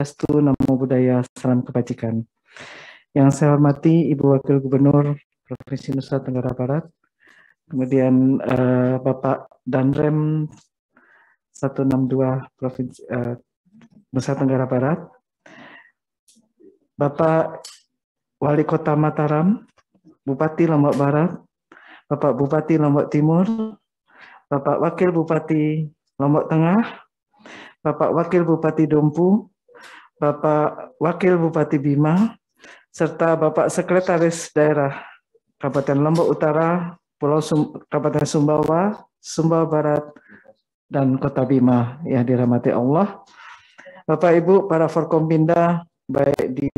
Swastiastu, Namo Buddhaya, salam kebajikan. Yang saya hormati Ibu Wakil Gubernur Provinsi Nusa Tenggara Barat, kemudian Bapak Danrem 162 Provinsi Nusa Tenggara Barat, Bapak Wali Kota Mataram, Bupati Lombok Barat, Bapak Bupati Lombok Timur, Bapak Wakil Bupati Lombok Tengah, Bapak Wakil Bupati Dompu, Bapak Wakil Bupati Bima, serta Bapak Sekretaris Daerah Kabupaten Lombok Utara, Kabupaten Sumbawa, Sumbawa Barat, dan Kota Bima yang dirahmati Allah. Bapak Ibu para Forkompinda baik di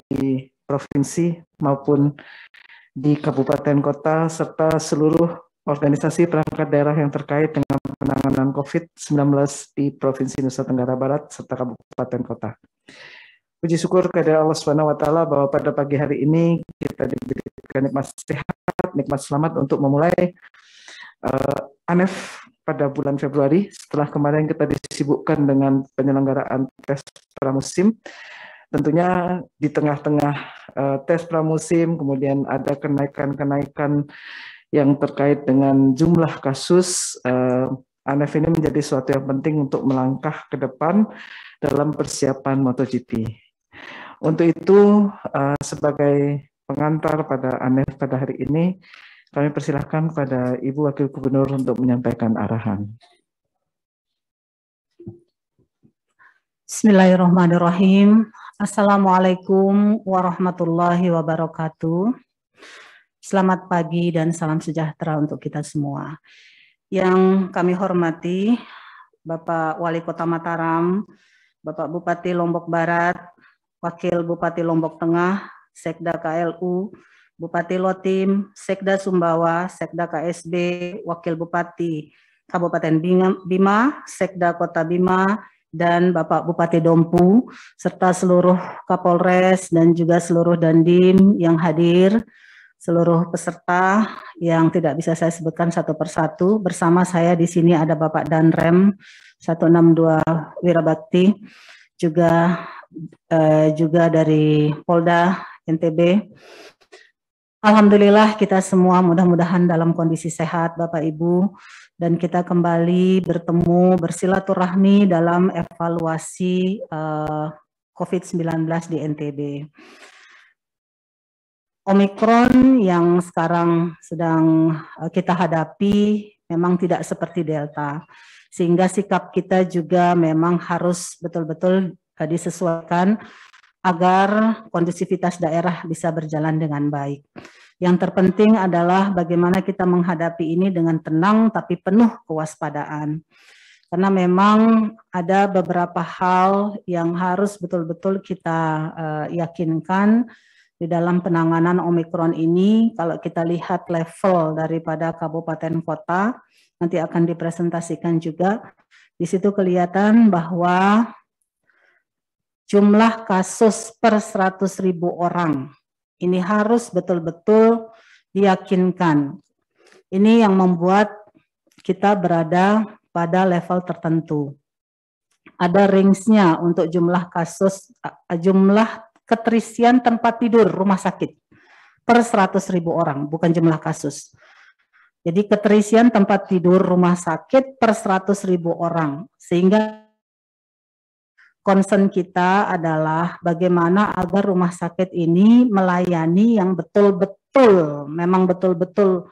provinsi maupun di kabupaten kota serta seluruh organisasi perangkat daerah yang terkait dengan penanganan COVID-19 di Provinsi Nusa Tenggara Barat serta kabupaten kota. Puji syukur kepada Allah Subhanahu wa taala bahwa pada pagi hari ini kita diberikan nikmat sehat, nikmat selamat untuk memulai ANEF pada bulan Februari setelah kemarin kita disibukkan dengan penyelenggaraan tes pramusim. Tentunya di tengah-tengah tes pramusim kemudian ada kenaikan-kenaikan yang terkait dengan jumlah kasus. ANEF ini menjadi sesuatu yang penting untuk melangkah ke depan dalam persiapan MotoGP. Untuk itu, sebagai pengantar pada ANEF pada hari ini, kami persilahkan pada Ibu Wakil Gubernur untuk menyampaikan arahan. Bismillahirrahmanirrahim. Assalamualaikum warahmatullahi wabarakatuh. Selamat pagi dan salam sejahtera untuk kita semua. Yang kami hormati Bapak Wali Kota Mataram, Bapak Bupati Lombok Barat, Wakil Bupati Lombok Tengah, Sekda KLU, Bupati Lotim, Sekda Sumbawa, Sekda KSB, Wakil Bupati Kabupaten Bima, Sekda Kota Bima, dan Bapak Bupati Dompu, serta seluruh Kapolres dan juga seluruh Dandim yang hadir, seluruh peserta yang tidak bisa saya sebutkan satu persatu. Bersama saya di sini ada Bapak Danrem 162 Wirabakti, juga dari Polda NTB. Alhamdulillah kita semua mudah-mudahan dalam kondisi sehat Bapak Ibu, dan kita kembali bertemu bersilaturahmi dalam evaluasi COVID-19 di NTB. Omikron yang sekarang sedang kita hadapi memang tidak seperti Delta, sehingga sikap kita juga memang harus betul-betul disesuaikan agar kondusivitas daerah bisa berjalan dengan baik. Yang terpenting adalah bagaimana kita menghadapi ini dengan tenang tapi penuh kewaspadaan. Karena memang ada beberapa hal yang harus betul-betul kita yakinkan di dalam penanganan Omikron ini. Kalau kita lihat level daripada kabupaten kota, nanti akan dipresentasikan juga. Di situ kelihatan bahwa jumlah kasus per 100.000 orang ini harus betul-betul diyakinkan. Ini yang membuat kita berada pada level tertentu. Ada range-nya untuk jumlah kasus, jumlah keterisian tempat tidur rumah sakit per 100.000 orang, bukan jumlah kasus. Jadi keterisian tempat tidur rumah sakit per 100.000 orang, sehingga concern kita adalah bagaimana agar rumah sakit ini melayani yang betul-betul, memang betul-betul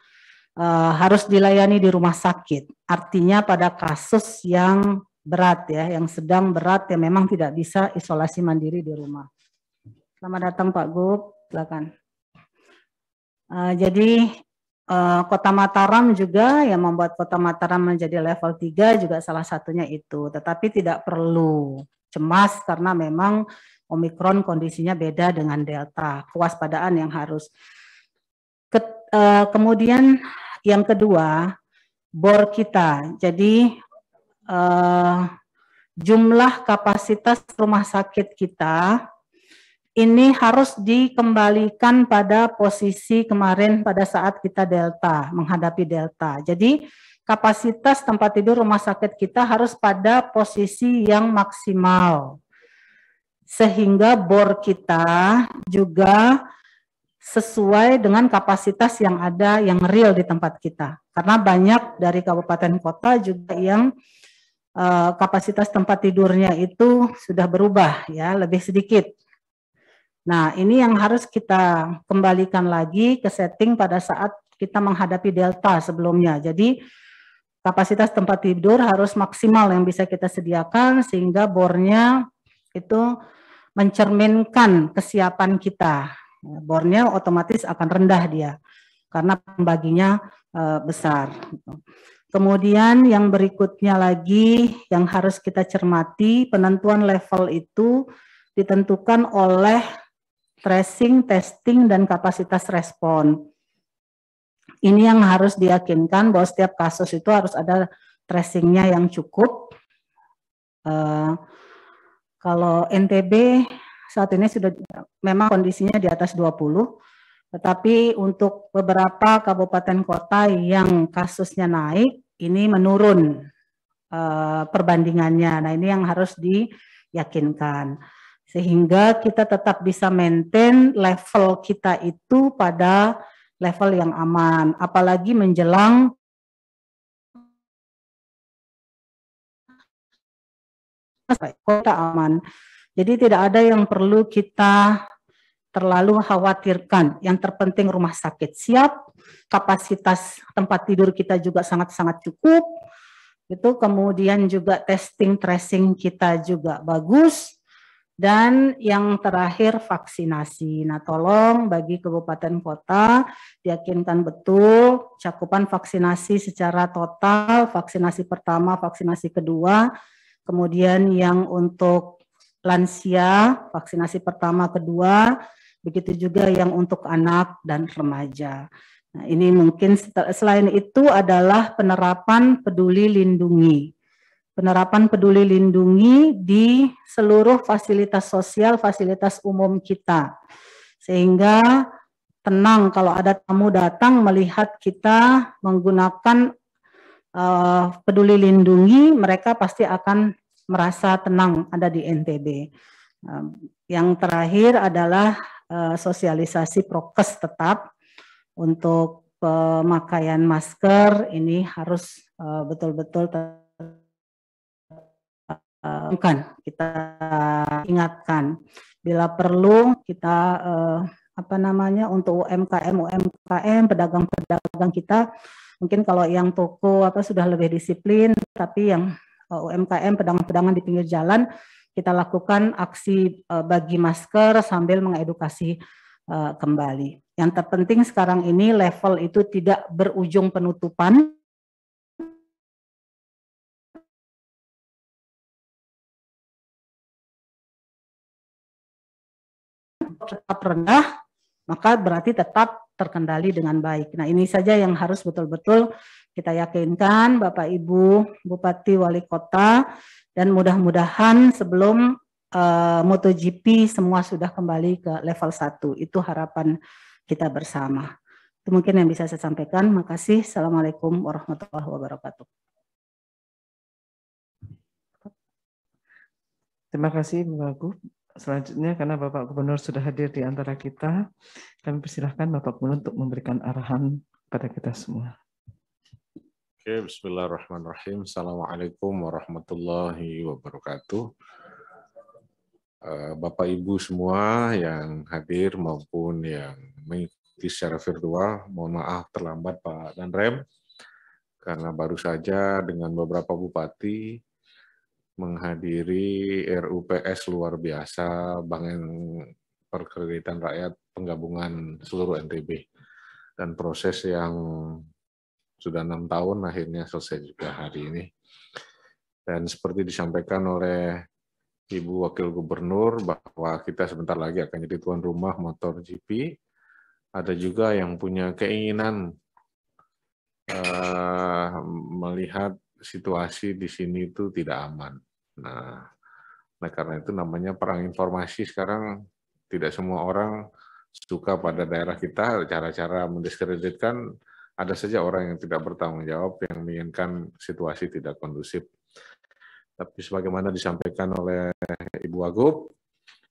harus dilayani di rumah sakit. Artinya pada kasus yang berat ya, yang sedang berat yang memang tidak bisa isolasi mandiri di rumah. Selamat datang Pak Gub, silakan. Jadi Kota Mataram juga yang membuat Kota Mataram menjadi level 3 juga salah satunya itu, tetapi tidak perlu cemas karena memang Omikron kondisinya beda dengan Delta, kewaspadaan yang harus. Kemudian yang kedua, BOR kita. Jadi jumlah kapasitas rumah sakit kita ini harus dikembalikan pada posisi kemarin pada saat kita Delta, menghadapi Delta. Jadi kapasitas tempat tidur rumah sakit kita harus pada posisi yang maksimal. sehingga bor kita juga sesuai dengan kapasitas yang ada yang real di tempat kita. Karena banyak dari kabupaten kota juga yang kapasitas tempat tidurnya itu sudah berubah ya, lebih sedikit. Nah, ini yang harus kita kembalikan lagi ke setting pada saat kita menghadapi Delta sebelumnya. Jadi kapasitas tempat tidur harus maksimal yang bisa kita sediakan sehingga bornya itu mencerminkan kesiapan kita. Bornya otomatis akan rendah dia karena pembaginya besar. Kemudian yang berikutnya lagi yang harus kita cermati, penentuan level itu ditentukan oleh tracing, testing, dan kapasitas respon. Ini yang harus diyakinkan bahwa setiap kasus itu harus ada tracingnya yang cukup. Kalau NTB saat ini sudah memang kondisinya di atas 20, tetapi untuk beberapa kabupaten kota yang kasusnya naik, ini menurun perbandingannya. Nah, ini yang harus diyakinkan. Sehingga kita tetap bisa maintain level kita itu pada level yang aman. Apalagi menjelang kota aman. Jadi tidak ada yang perlu kita terlalu khawatirkan. Yang terpenting rumah sakit siap, kapasitas tempat tidur kita juga sangat-sangat cukup. Itu kemudian juga testing tracing kita juga bagus. Dan yang terakhir vaksinasi. Nah, tolong bagi kabupaten kota diyakinkan betul cakupan vaksinasi secara total, vaksinasi pertama, vaksinasi kedua, kemudian yang untuk lansia, vaksinasi pertama, kedua, begitu juga yang untuk anak dan remaja. Nah, ini mungkin selain itu adalah penerapan peduli lindungi. Penerapan peduli lindungi di seluruh fasilitas sosial, fasilitas umum kita. Sehingga tenang kalau ada tamu datang melihat kita menggunakan peduli lindungi, mereka pasti akan merasa tenang ada di NTB. Yang terakhir adalah sosialisasi prokes tetap untuk pemakaian masker ini harus betul-betul kita ingatkan. Bila perlu kita untuk UMKM pedagang-pedagang kita mungkin kalau yang toko sudah lebih disiplin, tapi yang UMKM pedagang-pedagang di pinggir jalan kita lakukan aksi bagi masker sambil mengedukasi kembali. Yang terpenting sekarang ini level itu tidak berujung penutupan. Tetap rendah, maka berarti tetap terkendali dengan baik. Nah, ini saja yang harus betul-betul kita yakinkan Bapak Ibu Bupati Wali Kota, dan mudah-mudahan sebelum MotoGP semua sudah kembali ke level 1. Itu harapan kita bersama. Itu mungkin yang bisa saya sampaikan. Makasih. Assalamualaikum warahmatullahi wabarakatuh. Terima kasih Bapak Gub. Selanjutnya karena Bapak Gubernur sudah hadir di antara kita, kami persilahkan Bapak Gubernur untuk memberikan arahan kepada kita semua. Oke, bismillahirrahmanirrahim. Assalamualaikum warahmatullahi wabarakatuh. Bapak Ibu semua yang hadir maupun yang mengikuti secara virtual, mohon maaf terlambat Pak Danrem, karena baru saja dengan beberapa bupati menghadiri RUPS luar biasa Bank Perkreditan Rakyat Penggabungan seluruh NTB. Dan proses yang sudah 6 tahun akhirnya selesai juga hari ini. Dan seperti disampaikan oleh Ibu Wakil Gubernur bahwa kita sebentar lagi akan jadi tuan rumah MotoGP. Ada juga yang punya keinginan melihat situasi di sini itu tidak aman. Nah, karena itu namanya perang informasi sekarang. Tidak semua orang suka pada daerah kita, cara-cara mendiskreditkan. Ada saja orang yang tidak bertanggung jawab, yang menginginkan situasi tidak kondusif. Tapi sebagaimana disampaikan oleh Ibu Wagub,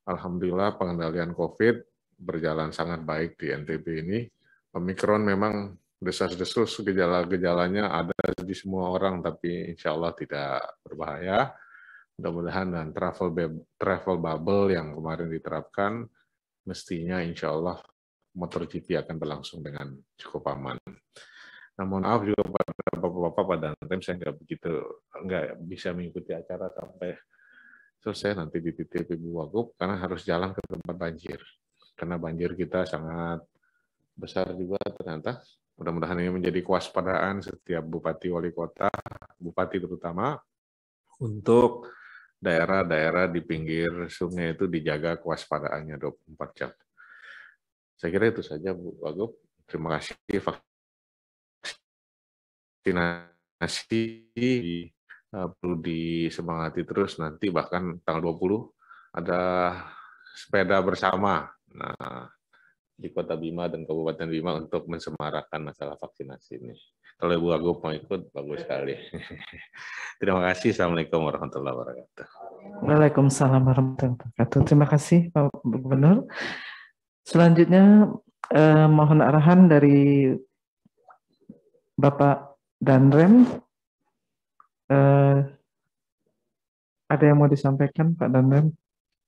Alhamdulillah pengendalian COVID berjalan sangat baik di NTB ini. Omikron memang desas-desus gejala-gejalanya ada di semua orang, tapi insya Allah tidak berbahaya. Mudah-mudahan dan travel bubble yang kemarin diterapkan, mestinya insya Allah MotoGP akan berlangsung dengan cukup aman. Nah, mohon maaf juga pada bapak-bapak pada time saya nggak bisa mengikuti acara sampai selesai nanti di TTP Bu Wagub karena harus jalan ke tempat banjir. Karena banjir kita sangat besar juga ternyata. Mudah-mudahan ini menjadi kewaspadaan setiap bupati, wali kota, bupati terutama, untuk daerah-daerah di pinggir sungai itu dijaga kewaspadaannya 24 jam. Saya kira itu saja Bu Wagub. Terima kasih. Vaksinasi perlu disemangati terus, nanti bahkan tanggal 20 ada sepeda bersama di Kota Bima dan Kabupaten Bima untuk mensemarakan masalah vaksinasi ini. Kalau Ibu Wagub mau ikut, bagus sekali. Terima kasih. Assalamualaikum warahmatullahi wabarakatuh. Waalaikumsalam warahmatullahi wabarakatuh. Terima kasih Pak Gubernur. Selanjutnya mohon arahan dari Bapak Danrem. Ada yang mau disampaikan Pak Danrem?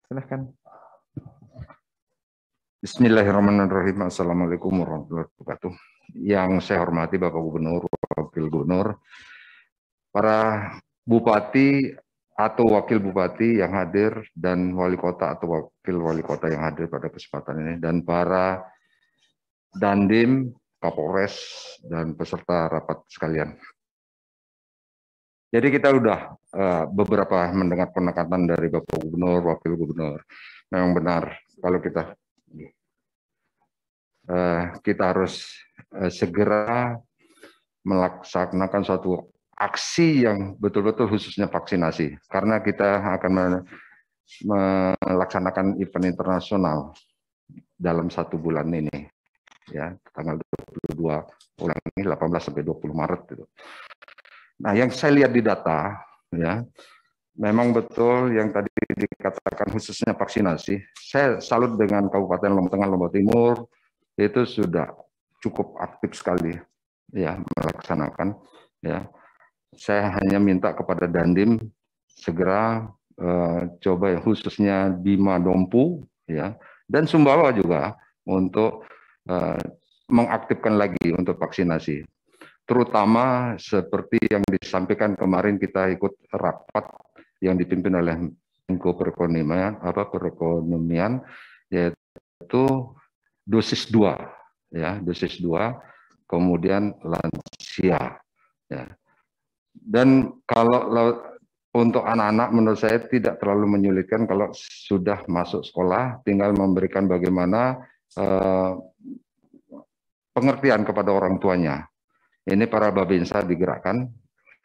Silahkan. Bismillahirrahmanirrahim. Assalamualaikum warahmatullahi wabarakatuh. Yang saya hormati Bapak Gubernur, Wakil Gubernur, para bupati atau wakil bupati yang hadir, dan wali kota atau wakil wali kota yang hadir pada kesempatan ini, dan para Dandim, Kapolres, dan peserta rapat sekalian. Jadi kita sudah beberapa mendengar penekanan dari Bapak Gubernur, Wakil Gubernur. Memang benar kalau kita harus segera melaksanakan suatu aksi yang betul-betul khususnya vaksinasi, karena kita akan melaksanakan event internasional dalam 1 bulan ini, ya, tanggal 22 bulan ini, 18 sampai 20 Maret itu. Nah, yang saya lihat di data, ya, memang betul yang tadi dikatakan khususnya vaksinasi. Saya salut dengan Kabupaten Lombok Tengah, Lombok Timur, itu sudah cukup aktif sekali, ya, melaksanakan, ya. Saya hanya minta kepada Dandim segera coba ya, khususnya Bima Dompu, ya, dan Sumbawa juga untuk mengaktifkan lagi untuk vaksinasi. Terutama seperti yang disampaikan kemarin, kita ikut rapat yang dipimpin oleh Menko Perekonomian, yaitu dosis 2, ya, dosis 2, kemudian lansia, ya. Dan kalau untuk anak-anak menurut saya tidak terlalu menyulitkan kalau sudah masuk sekolah, tinggal memberikan bagaimana pengertian kepada orang tuanya. Ini para Babinsa digerakkan,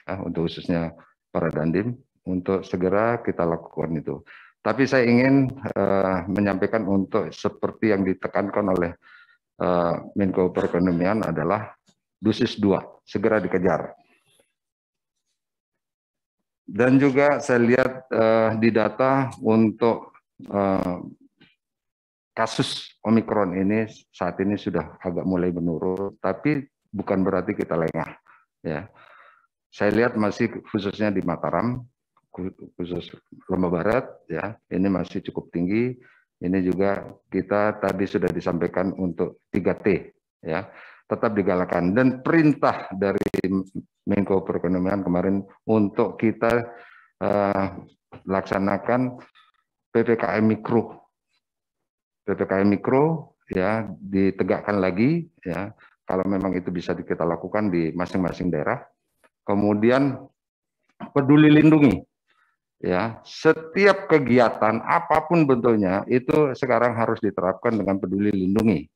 ya, untuk khususnya para Dandim, untuk segera kita lakukan itu. Tapi saya ingin menyampaikan untuk seperti yang ditekankan oleh Menko Perekonomian adalah dosis 2, segera dikejar. Dan juga saya lihat di data untuk kasus Omikron ini saat ini sudah agak mulai menurun, tapi bukan berarti kita lengah, ya. Saya lihat masih khususnya di Mataram, khusus Lombok Barat, ya, ini masih cukup tinggi. Ini juga kita tadi sudah disampaikan untuk 3T, ya, tetap digalakkan. Dan perintah dari Menko Perekonomian kemarin untuk kita laksanakan PPKM Mikro. PPKM Mikro, ya, ditegakkan lagi, ya, kalau memang itu bisa kita lakukan di masing-masing daerah. Kemudian peduli lindungi, ya, setiap kegiatan apapun bentuknya itu sekarang harus diterapkan dengan peduli lindungi.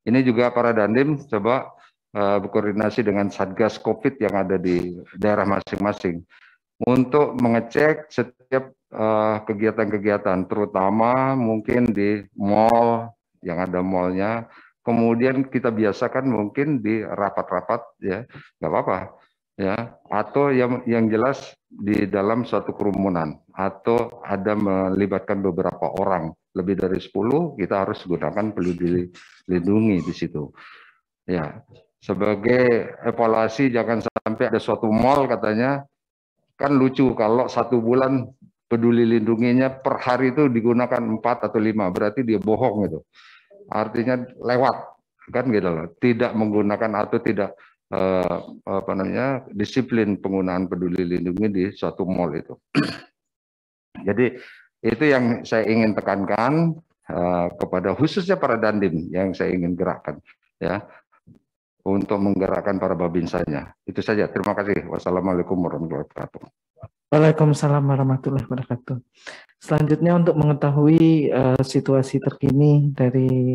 Ini juga para Dandim coba berkoordinasi dengan Satgas COVID yang ada di daerah masing-masing untuk mengecek setiap kegiatan-kegiatan, terutama mungkin di mall yang ada mallnya. Kemudian kita biasakan mungkin di rapat-rapat, ya, nggak apa-apa, ya, atau yang jelas di dalam suatu kerumunan atau ada melibatkan beberapa orang lebih dari 10, kita harus gunakan peduli lindungi di situ. Ya, sebagai evaluasi jangan sampai ada suatu mall katanya, kan lucu kalau 1 bulan peduli lindunginya per hari itu digunakan 4 atau 5, berarti dia bohong itu. Artinya lewat, kan gitu loh. Tidak menggunakan atau tidak disiplin penggunaan peduli lindungi di suatu mall itu. Jadi itu yang saya ingin tekankan kepada khususnya para dandim yang saya ingin gerakkan, ya, untuk menggerakkan para babinsanya. Itu saja. Terima kasih. Wassalamualaikum warahmatullahi wabarakatuh. Waalaikumsalam warahmatullahi wabarakatuh. Selanjutnya untuk mengetahui situasi terkini dari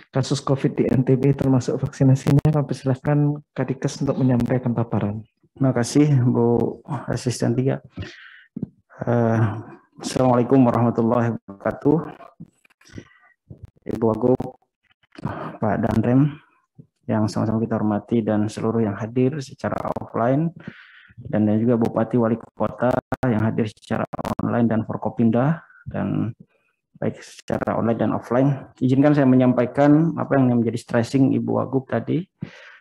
kasus COVID di NTB termasuk vaksinasinya, kami persilahkan Kadikes untuk menyampaikan paparan. Terima kasih Bu Asisten 3. Assalamualaikum warahmatullahi wabarakatuh. Ibu Wagub, Pak Danrem yang sama-sama kita hormati dan seluruh yang hadir secara offline, dan juga Bupati Wali Kota yang hadir secara online dan Forkopimda dan baik secara online dan offline. Izinkan saya menyampaikan apa yang menjadi stressing Ibu Wagub tadi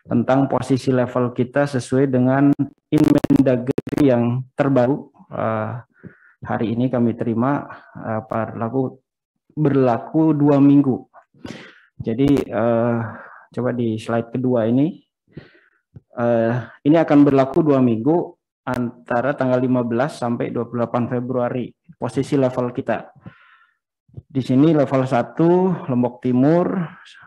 tentang posisi level kita sesuai dengan Inmendagri yang terbaru hari ini kami terima, berlaku 2 minggu. Jadi coba di slide kedua ini akan berlaku 2 minggu antara tanggal 15 sampai 28 Februari posisi level kita. Di sini level 1 Lombok Timur,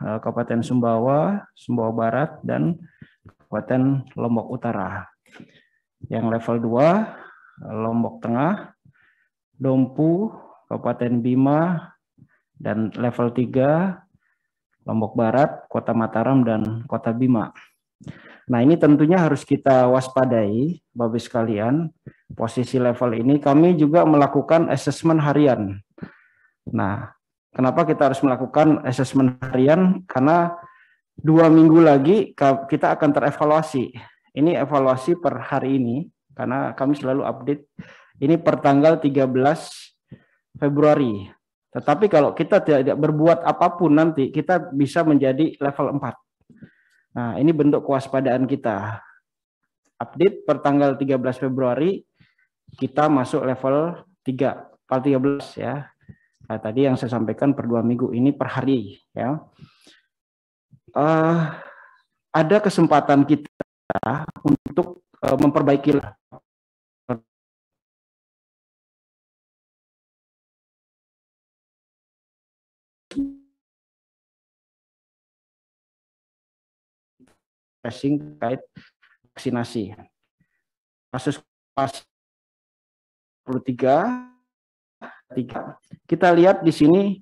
Kabupaten Sumbawa, Sumbawa Barat, dan Kabupaten Lombok Utara. Yang level 2 Lombok Tengah, Dompu, Kabupaten Bima, dan level 3 Lombok Barat, Kota Mataram, dan Kota Bima. Nah, ini tentunya harus kita waspadai, Bapak sekalian. Posisi level ini kami juga melakukan asesmen harian. Nah, kenapa kita harus melakukan asesmen harian? Karena 2 minggu lagi kita akan terevaluasi. Ini evaluasi per hari ini, karena kami selalu update. Ini per tanggal 13 Februari. Tetapi kalau kita tidak berbuat apapun nanti, kita bisa menjadi level 4. Nah, ini bentuk kewaspadaan kita. Update per tanggal 13 Februari, kita masuk level 3, level 13 ya. Nah, tadi yang saya sampaikan per 2 minggu ini per hari ya. Ada kesempatan kita untuk memperbaiki tracing terkait vaksinasi. Kasus 3 kita lihat di sini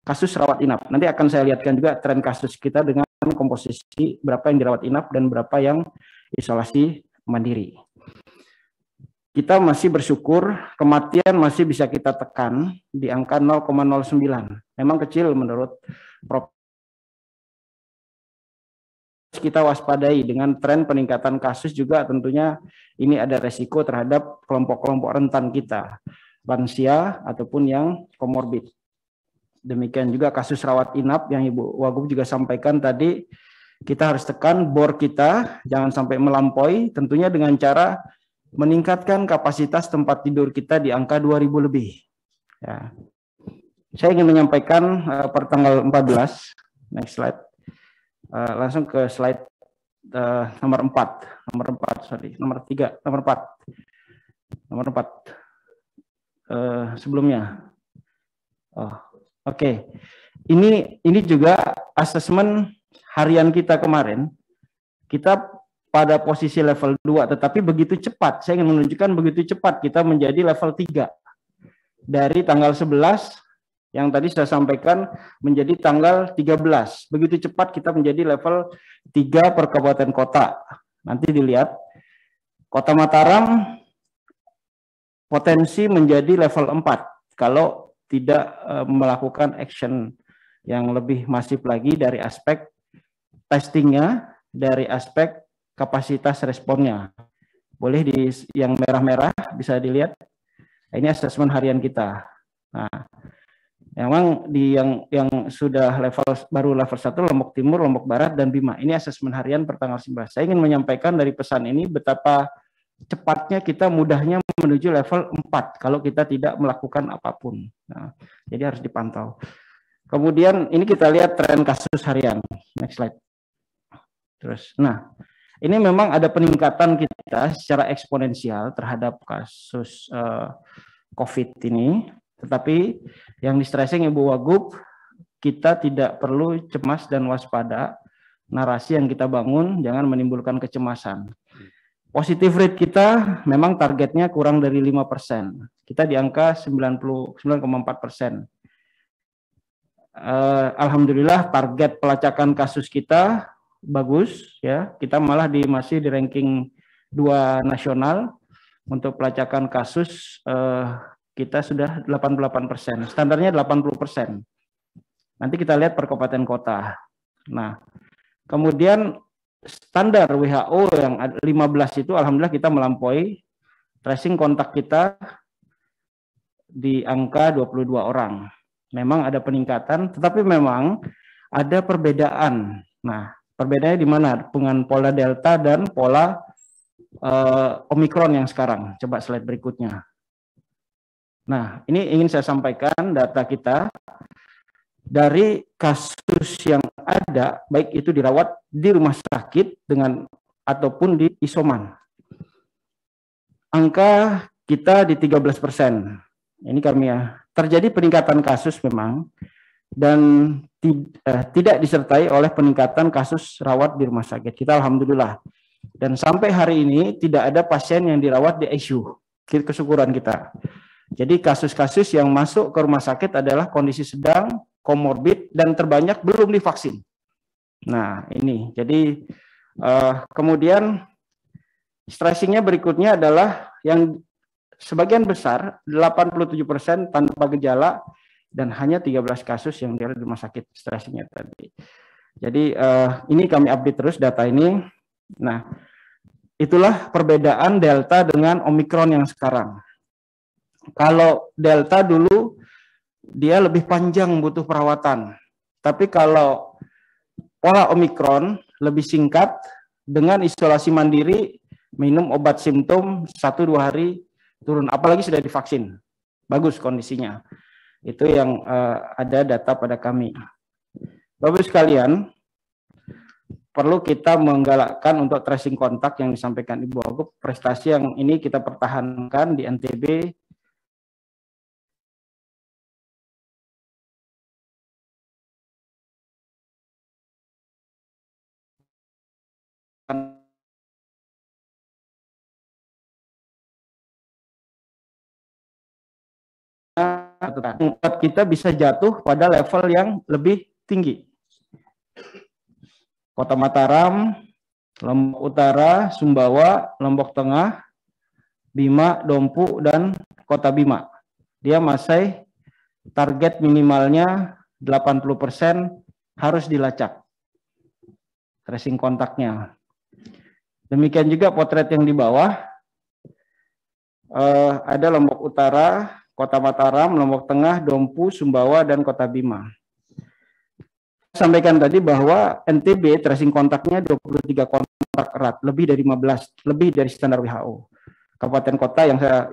kasus rawat inap. Nanti akan saya lihatkan juga tren kasus kita dengan komposisi berapa yang dirawat inap dan berapa yang isolasi mandiri. Kita masih bersyukur kematian masih bisa kita tekan di angka 0,09. Memang kecil menurut Prof. Kita waspadai dengan tren peningkatan kasus juga tentunya ini ada resiko terhadap kelompok-kelompok rentan kita, lansia ataupun yang komorbid. Demikian juga kasus rawat inap yang Ibu Wagub juga sampaikan tadi, kita harus tekan bor kita jangan sampai melampaui, tentunya dengan cara meningkatkan kapasitas tempat tidur kita di angka 2.000 lebih. Ya. Saya ingin menyampaikan per tanggal 14, next slide. Langsung ke slide nomor 4, nomor 4 sebelumnya. Oke. Ini juga asesmen harian kita kemarin. Kita pada posisi level 2, tetapi begitu cepat, saya ingin menunjukkan begitu cepat kita menjadi level 3. Dari tanggal 11 yang tadi saya sampaikan menjadi tanggal 13. Begitu cepat kita menjadi level 3 per kabupaten kota. Nanti dilihat, Kota Mataram potensi menjadi level 4 kalau tidak melakukan action yang lebih masif lagi dari aspek testingnya, dari aspek kapasitas responnya. Boleh di yang merah-merah bisa dilihat. Ini asesmen harian kita. Nah, memang di yang sudah baru level 1 Lombok Timur, Lombok Barat, dan Bima. Ini asesmen harian per tanggal 19. Saya ingin menyampaikan dari pesan ini betapa cepatnya kita mudahnya menuju level 4 kalau kita tidak melakukan apapun. Nah, jadi harus dipantau. Kemudian ini kita lihat tren kasus harian. Next slide. Terus, nah ini memang ada peningkatan kita secara eksponensial terhadap kasus COVID ini. Tetapi yang di stressing Ibu Wagub, kita tidak perlu cemas dan waspada. Narasi yang kita bangun jangan menimbulkan kecemasan. Positive rate kita memang targetnya kurang dari 5%. Kita di angka 99,4%. Alhamdulillah target pelacakan kasus kita bagus ya. Kita malah masih di ranking 2 nasional untuk pelacakan kasus. Kita sudah 88%, standarnya 80%. Nanti kita lihat per kabupaten kota. Nah, kemudian standar WHO yang 15 itu alhamdulillah kita melampaui. Tracing kontak kita di angka 22 orang. Memang ada peningkatan, tetapi memang ada perbedaan. Nah, perbedaannya di mana? Dengan pola Delta dan pola Omikron yang sekarang. Coba slide berikutnya. Nah, ini ingin saya sampaikan data kita dari kasus yang ada, baik itu dirawat di rumah sakit ataupun di isoman. Angka kita di 13%. Ini kami ya. Terjadi peningkatan kasus memang, dan tidak disertai oleh peningkatan kasus rawat di rumah sakit. Kita alhamdulillah. Dan sampai hari ini tidak ada pasien yang dirawat di ICU. Kesyukuran kita. Jadi kasus-kasus yang masuk ke rumah sakit adalah kondisi sedang, komorbid, dan terbanyak belum divaksin. Nah ini, jadi kemudian stressingnya berikutnya adalah yang sebagian besar, 87% tanpa gejala, dan hanya 13 kasus yang di rumah sakit stressingnya tadi. Jadi ini kami update terus data ini. Nah itulah perbedaan Delta dengan Omikron yang sekarang. Kalau Delta dulu dia lebih panjang butuh perawatan, tapi kalau pola Omikron lebih singkat dengan isolasi mandiri, minum obat simptom 1-2 hari turun, apalagi sudah divaksin, bagus kondisinya. Itu yang ada data pada kami. Bapak sekalian, perlu kita menggalakkan untuk tracing kontak yang disampaikan Ibu Wagub. Prestasi yang ini kita pertahankan di NTB. Kita bisa jatuh pada level yang lebih tinggi. Kota Mataram, Lombok Utara, Sumbawa, Lombok Tengah, Bima, Dompu, dan Kota Bima. Dia masih target minimalnya 80% harus dilacak tracing kontaknya. Demikian juga potret yang di bawah, ada Lombok Utara, Kota Mataram, Lombok Tengah, Dompu, Sumbawa, dan Kota Bima. Sampaikan tadi bahwa NTB tracing kontaknya 23 kontak erat, lebih dari 15, lebih dari standar WHO. Kabupaten kota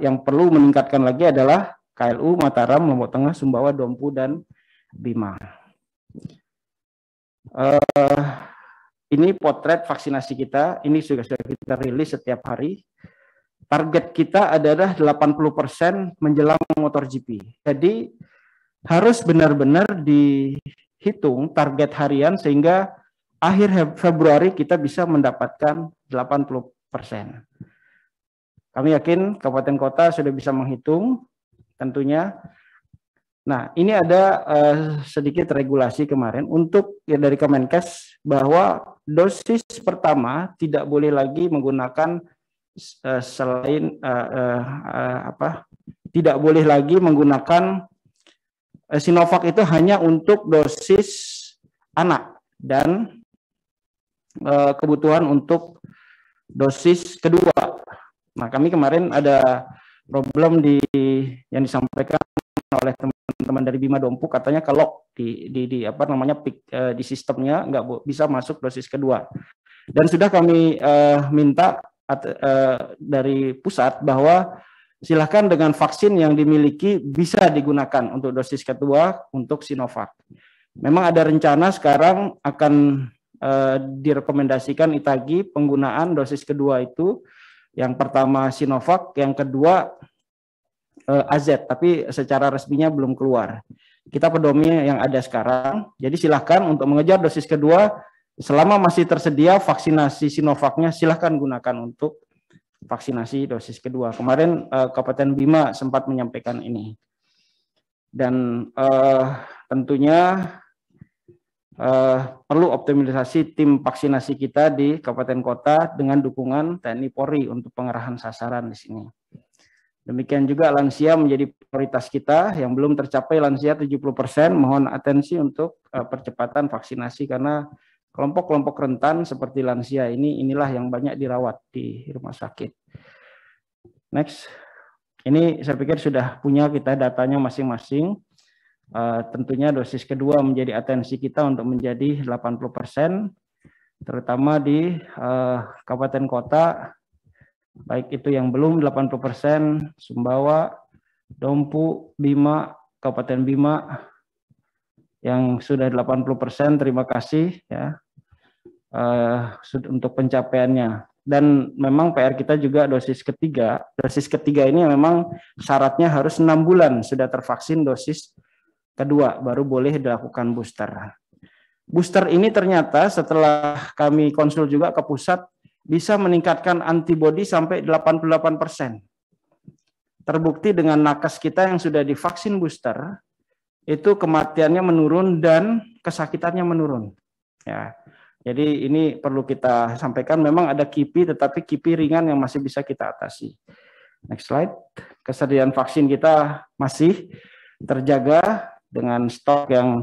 yang perlu meningkatkan lagi adalah KLU, Mataram, Lombok Tengah, Sumbawa, Dompu, dan Bima. Ini potret vaksinasi kita, ini sudah kita rilis setiap hari. Target kita adalah 80% menjelang MotoGP. Jadi harus benar-benar dihitung target harian sehingga akhir Februari kita bisa mendapatkan 80%. Kami yakin kabupaten kota sudah bisa menghitung tentunya. Nah, ini ada sedikit regulasi kemarin untuk dari Kemenkes bahwa dosis pertama tidak boleh lagi menggunakan tidak boleh lagi menggunakan Sinovac itu hanya untuk dosis anak dan kebutuhan untuk dosis kedua. Nah, kami kemarin ada problem yang disampaikan oleh teman-teman dari Bima Dompu, katanya kelok di apa namanya di sistemnya, nggak bisa masuk dosis kedua. Dan sudah kami minta dari pusat bahwa silakan dengan vaksin yang dimiliki bisa digunakan untuk dosis kedua untuk Sinovac. Memang ada rencana sekarang akan direkomendasikan ITAGI penggunaan dosis kedua itu, yang pertama Sinovac, yang kedua AZ, tapi secara resminya belum keluar. Kita pedomi yang ada sekarang, jadi silahkan untuk mengejar dosis kedua, selama masih tersedia vaksinasi Sinovacnya, silahkan gunakan untuk vaksinasi dosis kedua. Kemarin Kabupaten Bima sempat menyampaikan ini. Dan tentunya perlu optimalisasi tim vaksinasi kita di kabupaten kota dengan dukungan TNI Polri untuk pengerahan sasaran di sini. Demikian juga lansia menjadi prioritas kita, yang belum tercapai lansia 70%, mohon atensi untuk percepatan vaksinasi karena kelompok-kelompok rentan seperti lansia inilah yang banyak dirawat di rumah sakit. Next, ini saya pikir sudah punya kita datanya masing-masing. Tentunya dosis kedua menjadi atensi kita untuk menjadi 80%, terutama di kabupaten kota, baik itu yang belum 80%, Sumbawa, Dompu, Bima, Kabupaten Bima, yang sudah 80%, terima kasih ya untuk pencapaiannya. Dan memang PR kita juga dosis ketiga ini memang syaratnya harus 6 bulan sudah tervaksin dosis kedua, baru boleh dilakukan booster. Booster ini ternyata setelah kami konsul juga ke pusat, bisa meningkatkan antibodi sampai 88%. Terbukti dengan nakes kita yang sudah divaksin booster, itu kematiannya menurun dan kesakitannya menurun. Ya, jadi ini perlu kita sampaikan, memang ada KIPI, tetapi KIPI ringan yang masih bisa kita atasi. Next slide. Kesediaan vaksin kita masih terjaga dengan stok yang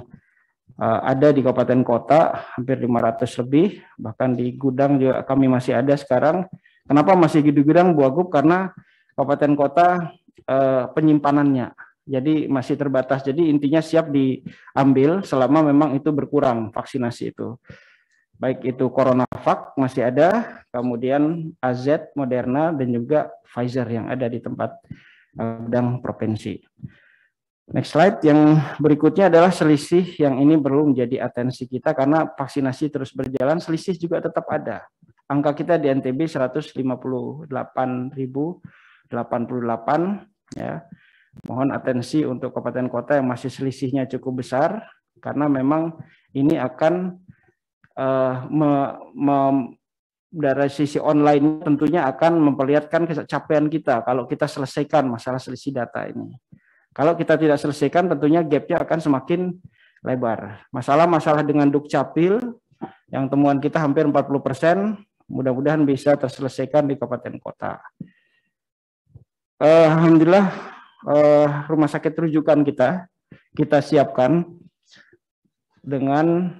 ada di kabupaten kota, hampir 500 lebih, bahkan di gudang juga kami masih ada sekarang. Kenapa masih di gudang, Bu Wagub? Karena kabupaten kota penyimpanannya, jadi masih terbatas. Jadi intinya siap diambil selama memang itu berkurang vaksinasi itu. Baik itu CoronaVac masih ada, kemudian AZ, Moderna, dan juga Pfizer yang ada di tempat gudang provinsi. Next slide, yang berikutnya adalah selisih, yang ini perlu menjadi atensi kita karena vaksinasi terus berjalan, selisih juga tetap ada. Angka kita di NTB 158.088 ya. Mohon atensi untuk kabupaten kota yang masih selisihnya cukup besar karena memang ini akan dari sisi online tentunya akan memperlihatkan capaian kita kalau kita selesaikan masalah selisih data ini. Kalau kita tidak selesaikan, tentunya gap-nya akan semakin lebar. Masalah-masalah dengan Dukcapil, yang temuan kita hampir 40%, mudah-mudahan bisa terselesaikan di kabupaten kota. Alhamdulillah, rumah sakit rujukan kita siapkan dengan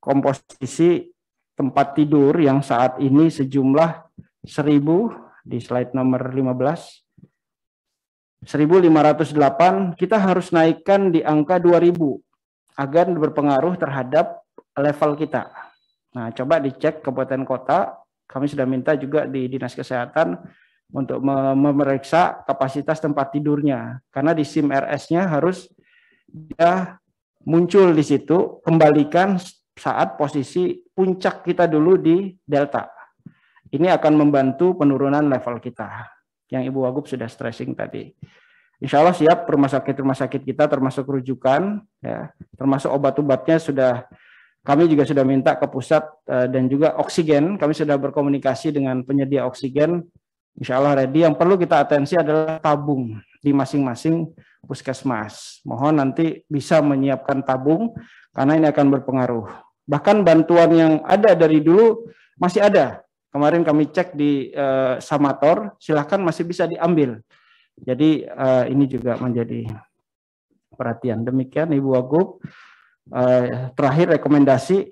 komposisi tempat tidur yang saat ini sejumlah 1.000, di slide nomor 15, 1.508, kita harus naikkan di angka 2.000 agar berpengaruh terhadap level kita. Nah, coba dicek kabupaten kota, kami sudah minta juga di Dinas Kesehatan untuk memeriksa kapasitas tempat tidurnya, karena di SIM RS-nya harus dia muncul di situ, kembalikan saat posisi puncak kita dulu di Delta. Ini akan membantu penurunan level kita, yang Ibu Wagub sudah stressing tadi. Insya Allah siap rumah sakit kita termasuk rujukan, ya, termasuk obat-obatnya sudah, kami juga sudah minta ke pusat, dan juga oksigen, kami sudah berkomunikasi dengan penyedia oksigen, insya Allah ready. Yang perlu kita atensi adalah tabung di masing-masing puskesmas. Mohon nanti bisa menyiapkan tabung, karena ini akan berpengaruh. Bahkan bantuan yang ada dari dulu masih ada. Kemarin kami cek di Samator, silahkan masih bisa diambil. Jadi ini juga menjadi perhatian. Demikian Ibu Wagub. Terakhir rekomendasi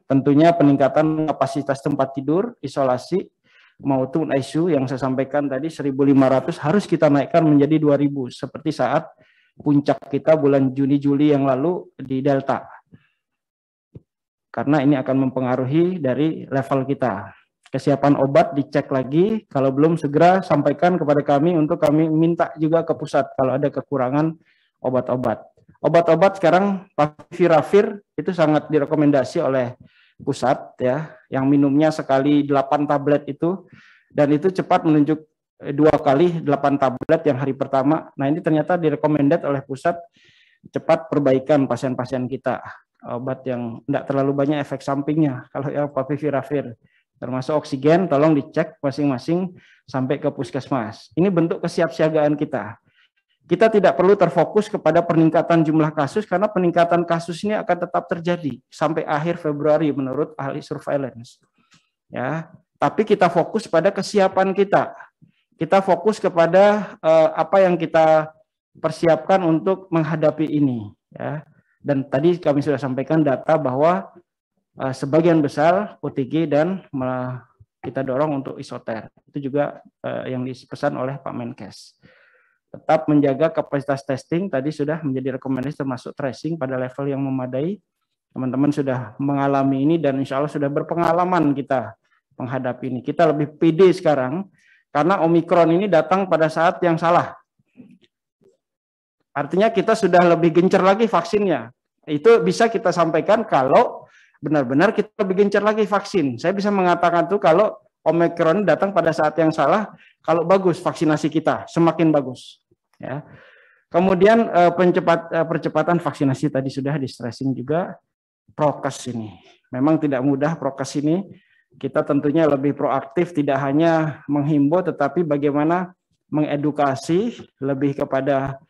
tentunya peningkatan kapasitas tempat tidur, isolasi, maupun ICU yang saya sampaikan tadi 1.500 harus kita naikkan menjadi 2.000 seperti saat puncak kita bulan Juni-Juli yang lalu di Delta. Karena ini akan mempengaruhi dari level kita. Kesiapan obat dicek lagi, kalau belum segera sampaikan kepada kami untuk kami minta juga ke pusat kalau ada kekurangan obat-obat. Obat-obat sekarang Favipiravir itu sangat direkomendasi oleh pusat ya, yang minumnya sekali 8 tablet itu, dan itu cepat menunjuk 2 kali 8 tablet yang hari pertama. Nah ini ternyata direkomendasi oleh pusat, cepat perbaikan pasien-pasien kita. Obat yang tidak terlalu banyak efek sampingnya kalau yang Favipiravir, termasuk oksigen tolong dicek masing-masing sampai ke puskesmas. Ini bentuk kesiapsiagaan kita. Kita tidak perlu terfokus kepada peningkatan jumlah kasus karena peningkatan kasus ini akan tetap terjadi sampai akhir Februari menurut ahli surveillance. Ya, tapi kita fokus pada kesiapan kita. Kita fokus kepada apa yang kita persiapkan untuk menghadapi ini. Ya. Dan tadi kami sudah sampaikan data bahwa sebagian besar OTG dan kita dorong untuk isoter. Itu juga yang dipesan oleh Pak Menkes. Tetap menjaga kapasitas testing, tadi sudah menjadi rekomendasi termasuk tracing pada level yang memadai. Teman-teman sudah mengalami ini dan insya Allah sudah berpengalaman kita menghadapi ini. Kita lebih pede sekarang karena Omikron ini datang pada saat yang salah. Artinya kita sudah lebih gencar lagi vaksinnya. Itu bisa kita sampaikan kalau benar-benar kita lebih gencar lagi vaksin. Saya bisa mengatakan tuh kalau Omikron datang pada saat yang salah, kalau bagus vaksinasi kita, semakin bagus. Ya. Kemudian percepatan vaksinasi tadi sudah di stressing juga. Prokes ini memang tidak mudah. Prokes ini kita tentunya lebih proaktif, tidak hanya menghimbau tetapi bagaimana mengedukasi lebih kepada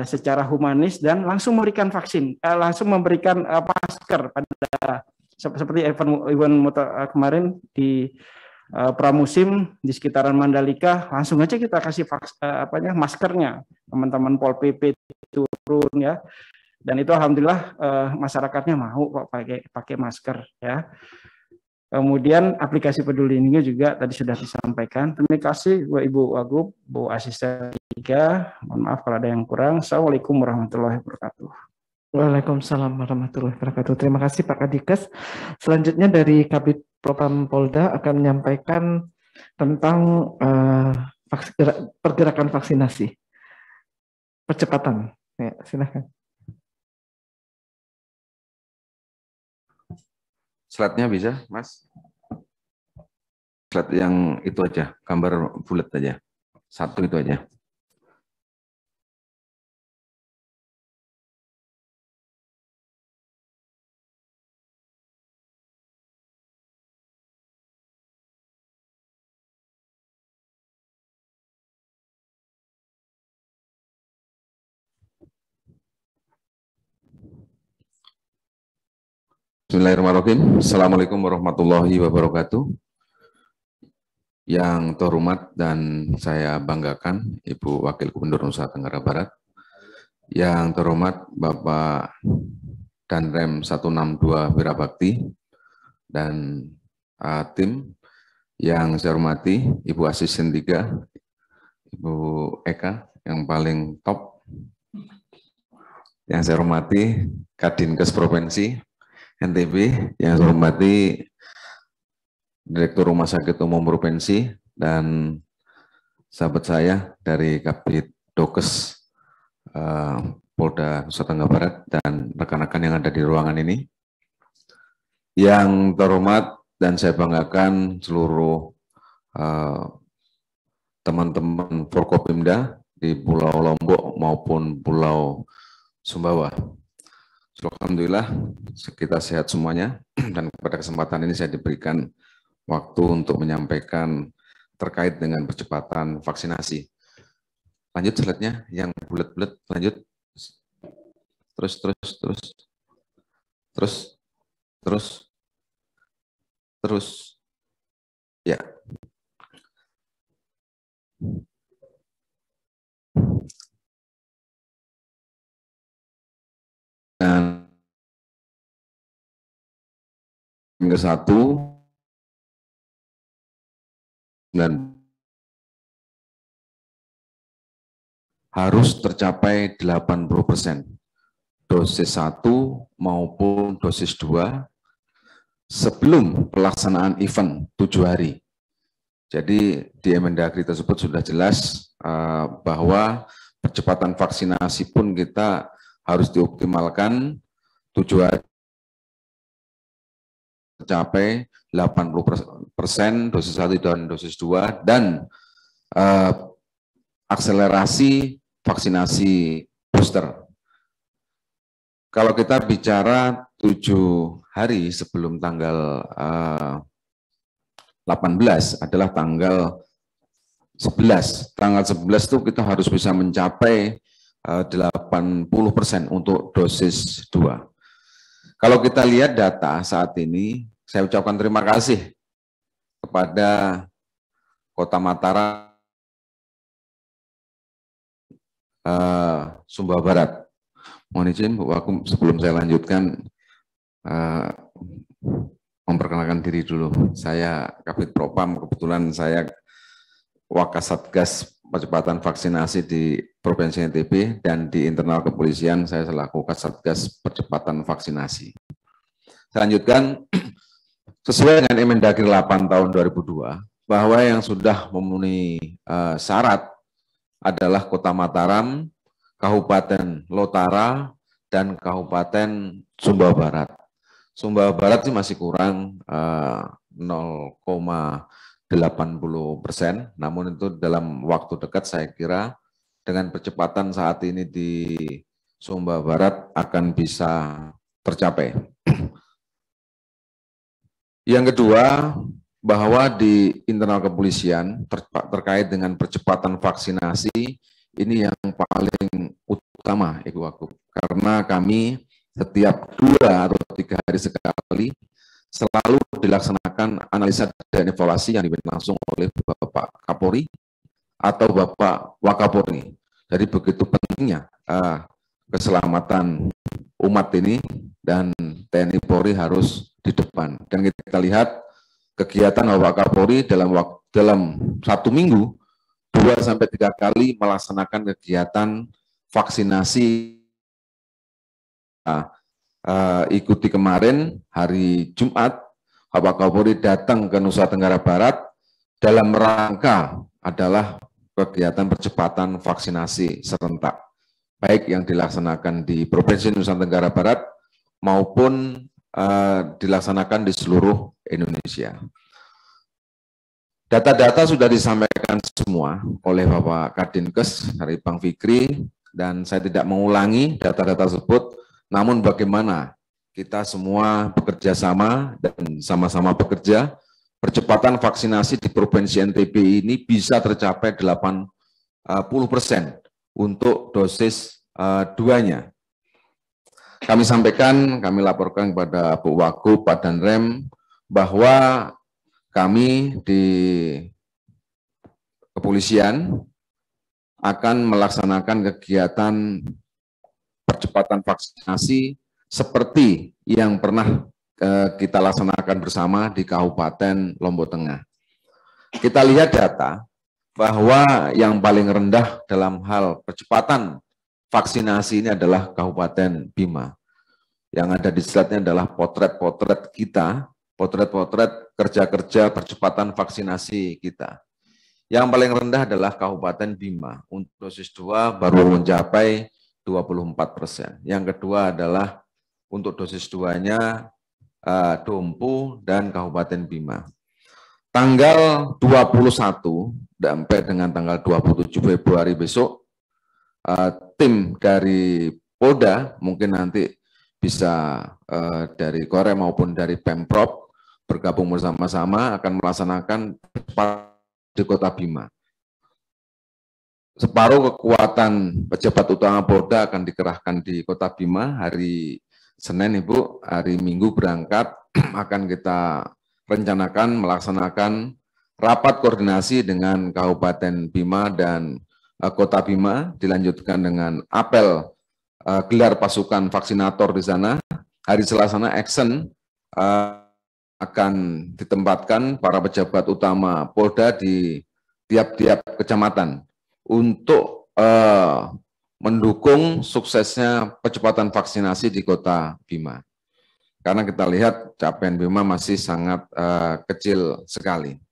secara humanis dan langsung memberikan vaksin, langsung memberikan masker pada seperti event kemarin di pramusim di sekitaran Mandalika, langsung aja kita kasih maskernya, teman-teman Pol PP turun ya, dan itu alhamdulillah masyarakatnya mau kok pakai masker ya. Kemudian aplikasi Peduli Lindungi juga tadi sudah disampaikan. Terima kasih Ibu Wagub, Bu Asisten 3. Mohon maaf kalau ada yang kurang. Assalamualaikum warahmatullahi wabarakatuh. Waalaikumsalam warahmatullahi wabarakatuh. Terima kasih Pak Kadikes. Selanjutnya dari Kabid Propam Polda akan menyampaikan tentang pergerakan vaksinasi. Percepatan. Ya, silakan. Slide-nya bisa, Mas? Slide yang itu aja, gambar bulat aja. Satu itu aja. Bismillahirrahmanirrahim. Assalamualaikum warahmatullahi wabarakatuh. Yang terhormat dan saya banggakan Ibu Wakil Gubernur Nusa Tenggara Barat. Yang terhormat Bapak Danrem 162 Wirabakti dan tim. Yang saya hormati Ibu Asisten 3, Ibu Eka yang paling top. Yang saya hormati Kadinkes Provinsi NTB, yang saya hormati Direktur Rumah Sakit Umum Provinsi dan sahabat saya dari Kabid Dokes Polda Nusa Tenggara Barat dan rekan-rekan yang ada di ruangan ini. Yang terhormat dan saya banggakan seluruh teman-teman Forkopimda di Pulau Lombok maupun Pulau Sumbawa. Alhamdulillah kita sehat semuanya dan pada kesempatan ini saya diberikan waktu untuk menyampaikan terkait dengan percepatan vaksinasi. Lanjut slide-nya yang bulat-bulat, lanjut. Terus. Ya. Dan yang ke-1 harus tercapai 80%, dosis 1 maupun dosis 2 sebelum pelaksanaan event 7 hari. Jadi di Emendagri tersebut sudah jelas bahwa percepatan vaksinasi pun kita harus dioptimalkan 7 hari tercapai 80% dosis 1 dan dosis 2 dan akselerasi vaksinasi booster. Kalau kita bicara 7 hari sebelum tanggal 18 adalah tanggal 11. Tanggal 11 itu kita harus bisa mencapai 80% untuk dosis 2. Kalau kita lihat data saat ini, saya ucapkan terima kasih kepada Kota Mataram, Sumbawa Barat. Mohon izin Bu Wakum, sebelum saya lanjutkan, memperkenalkan diri dulu. Saya Kabid Propam, kebetulan saya Wakasatgas Percepatan Vaksinasi di Provinsi NTB, dan di internal kepolisian saya selaku Kasatgas Percepatan Vaksinasi. Saya lanjutkan, sesuai dengan Emendagri 8 tahun 2002, bahwa yang sudah memenuhi syarat adalah Kota Mataram, Kabupaten Lotara, dan Kabupaten Sumbawa Barat. Sumbawa Barat sih masih kurang 0,80%, namun itu dalam waktu dekat saya kira dengan percepatan saat ini di Sumbawa Barat akan bisa tercapai. Yang kedua, bahwa di internal kepolisian terkait dengan percepatan vaksinasi, ini yang paling utama, Ibu Wakub, karena kami setiap 2 atau 3 hari sekali selalu dilaksanakan analisa dan evaluasi yang dipimpin langsung oleh Bapak Kapolri atau Bapak Wakapolri. Jadi begitu pentingnya keselamatan umat ini, dan TNI Polri harus di depan. Dan kita lihat kegiatan Bapak Kapolri dalam 1 minggu 2-3 kali melaksanakan kegiatan vaksinasi. Ikuti kemarin hari Jumat, Bapak Kapolri datang ke Nusa Tenggara Barat dalam rangka adalah kegiatan percepatan vaksinasi serentak, baik yang dilaksanakan di Provinsi Nusa Tenggara Barat maupun dilaksanakan di seluruh Indonesia. Data-data sudah disampaikan semua oleh Bapak Kadinkes dari Bang Fikri, dan saya tidak mengulangi data-data tersebut, namun bagaimana kita semua bekerja sama dan sama-sama bekerja, percepatan vaksinasi di Provinsi NTB ini bisa tercapai 80% untuk dosis 2-nya. Kami sampaikan, kami laporkan kepada Bu Wakub, Pak Danrem, bahwa kami di kepolisian akan melaksanakan kegiatan percepatan vaksinasi seperti yang pernah kita laksanakan bersama di Kabupaten Lombok Tengah. Kita lihat data bahwa yang paling rendah dalam hal percepatan vaksinasi ini adalah Kabupaten Bima. Yang ada di slide-nya adalah potret-potret kita, potret-potret kerja-kerja percepatan vaksinasi kita. Yang paling rendah adalah Kabupaten Bima. Untuk dosis 2 baru mencapai 24%. Yang kedua adalah untuk dosis 2-nya Dompu dan Kabupaten Bima. Tanggal 21 sampai dengan tanggal 27 Februari besok, tim dari Polda, mungkin nanti bisa dari Korem maupun dari Pemprov, bergabung bersama-sama akan melaksanakan di Kota Bima. Separuh kekuatan pejabat utama Polda akan dikerahkan di Kota Bima hari Senin, Ibu. Hari Minggu berangkat, akan kita rencanakan melaksanakan rapat koordinasi dengan Kabupaten Bima dan Kota Bima, dilanjutkan dengan apel gelar pasukan vaksinator di sana. Hari Selasa action akan ditempatkan para pejabat utama Polda di tiap-tiap kecamatan untuk mendukung suksesnya percepatan vaksinasi di Kota Bima. Karena kita lihat capaian Bima masih sangat kecil sekali.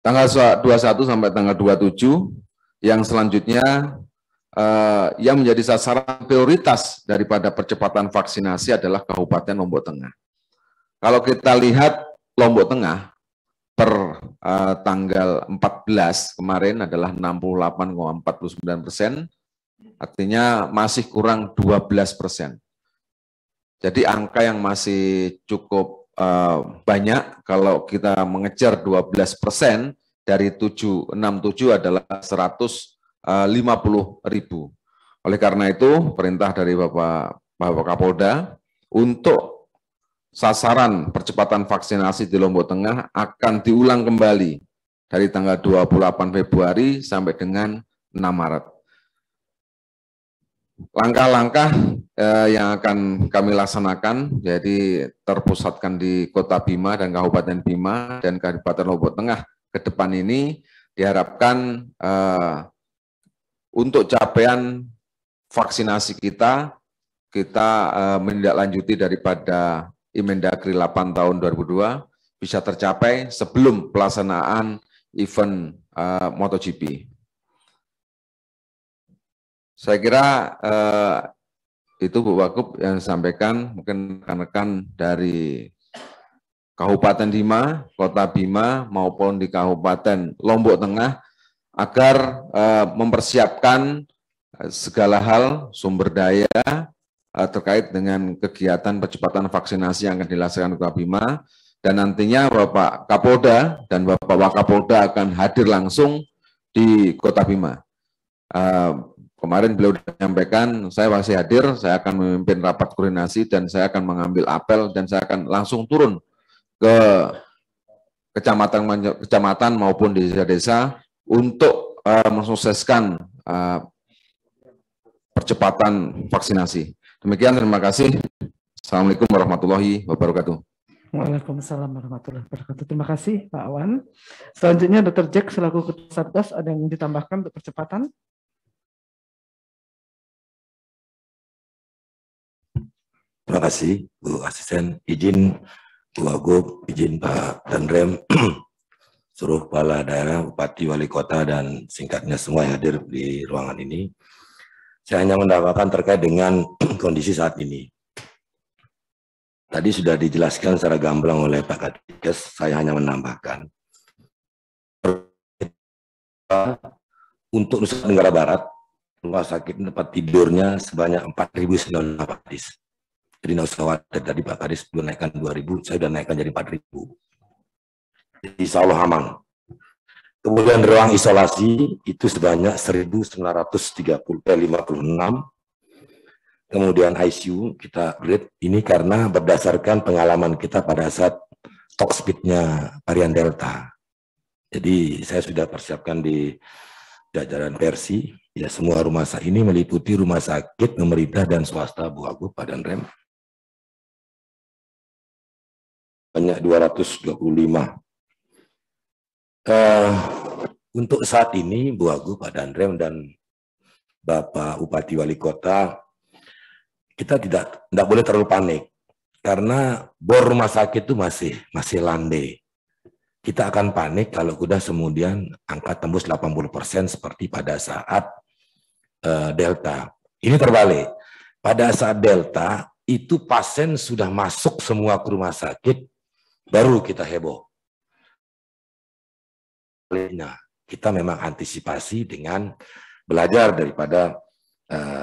Tanggal 21 sampai tanggal 27, yang selanjutnya yang menjadi sasaran prioritas daripada percepatan vaksinasi adalah Kabupaten Lombok Tengah. Kalau kita lihat Lombok Tengah per tanggal 14 kemarin adalah 68,49%, artinya masih kurang 12%. Jadi angka yang masih cukup banyak. Kalau kita mengejar 12% dari 767 adalah 150.000. Oleh karena itu, perintah dari Bapak Kapolda untuk sasaran percepatan vaksinasi di Lombok Tengah akan diulang kembali dari tanggal 28 Februari sampai dengan 6 Maret. Langkah-langkah yang akan kami laksanakan, jadi terpusatkan di Kota Bima dan Kabupaten Bima dan Kabupaten Lombok Tengah ke depan ini diharapkan untuk capaian vaksinasi kita menindaklanjuti daripada Imendagri 8 tahun 2002 bisa tercapai sebelum pelaksanaan event MotoGP. Saya kira itu Bu Wagub yang disampaikan, mungkin rekan-rekan dari Kabupaten Bima, Kota Bima maupun di Kabupaten Lombok Tengah agar mempersiapkan segala hal sumber daya terkait dengan kegiatan percepatan vaksinasi yang akan dilaksanakan Kota Bima, dan nantinya Bapak Kapolda dan Bapak Wakapolda akan hadir langsung di Kota Bima. Kemarin beliau sudah menyampaikan, saya masih hadir, saya akan memimpin rapat koordinasi dan saya akan mengambil apel dan saya akan langsung turun ke kecamatan maupun di desa-desa untuk mensukseskan percepatan vaksinasi. Demikian, terima kasih. Assalamualaikum warahmatullahi wabarakatuh. Waalaikumsalam warahmatullahi wabarakatuh. Terima kasih Pak Awan. Selanjutnya Dr. Jack selaku Ketua Satgas, ada yang ditambahkan untuk percepatan? Terima kasih Bu Asisten. Izin Bu Wagub, izin Pak Danrem, seluruh kepala daerah, Bupati, Wali Kota, dan singkatnya semua yang hadir di ruangan ini. Saya hanya menambahkan terkait dengan kondisi saat ini. Tadi sudah dijelaskan secara gamblang oleh Pak Kadikes, saya hanya menambahkan. Untuk Nusa Tenggara Barat, rumah sakit tempat tidurnya sebanyak 4.009 Kadis. Jadi nggak usah khawatir, tadi Pak Kadis sudah naikkan 2.000, saya sudah naikkan jadi 4.000. Jadi insya Allah aman. Kemudian ruang isolasi itu sebanyak 1.956. Kemudian ICU kita upgrade ini karena berdasarkan pengalaman kita pada saat top speed-nya varian Delta. Jadi saya sudah persiapkan di jajaran Persi, ya semua rumah sakit ini meliputi rumah sakit pemerintah dan swasta, Bu Wagub, Pak Danrem. Banyak 225. Untuk saat ini, Bu Wagub, Pak Danrem, dan Bapak Bupati Wali Kota, kita tidak boleh terlalu panik, karena bor rumah sakit itu masih landai. Kita akan panik kalau sudah kemudian angka tembus 80% seperti pada saat Delta. Ini terbalik. Pada saat Delta, itu pasien sudah masuk semua ke rumah sakit, baru kita heboh. Nah, kita memang antisipasi dengan belajar daripada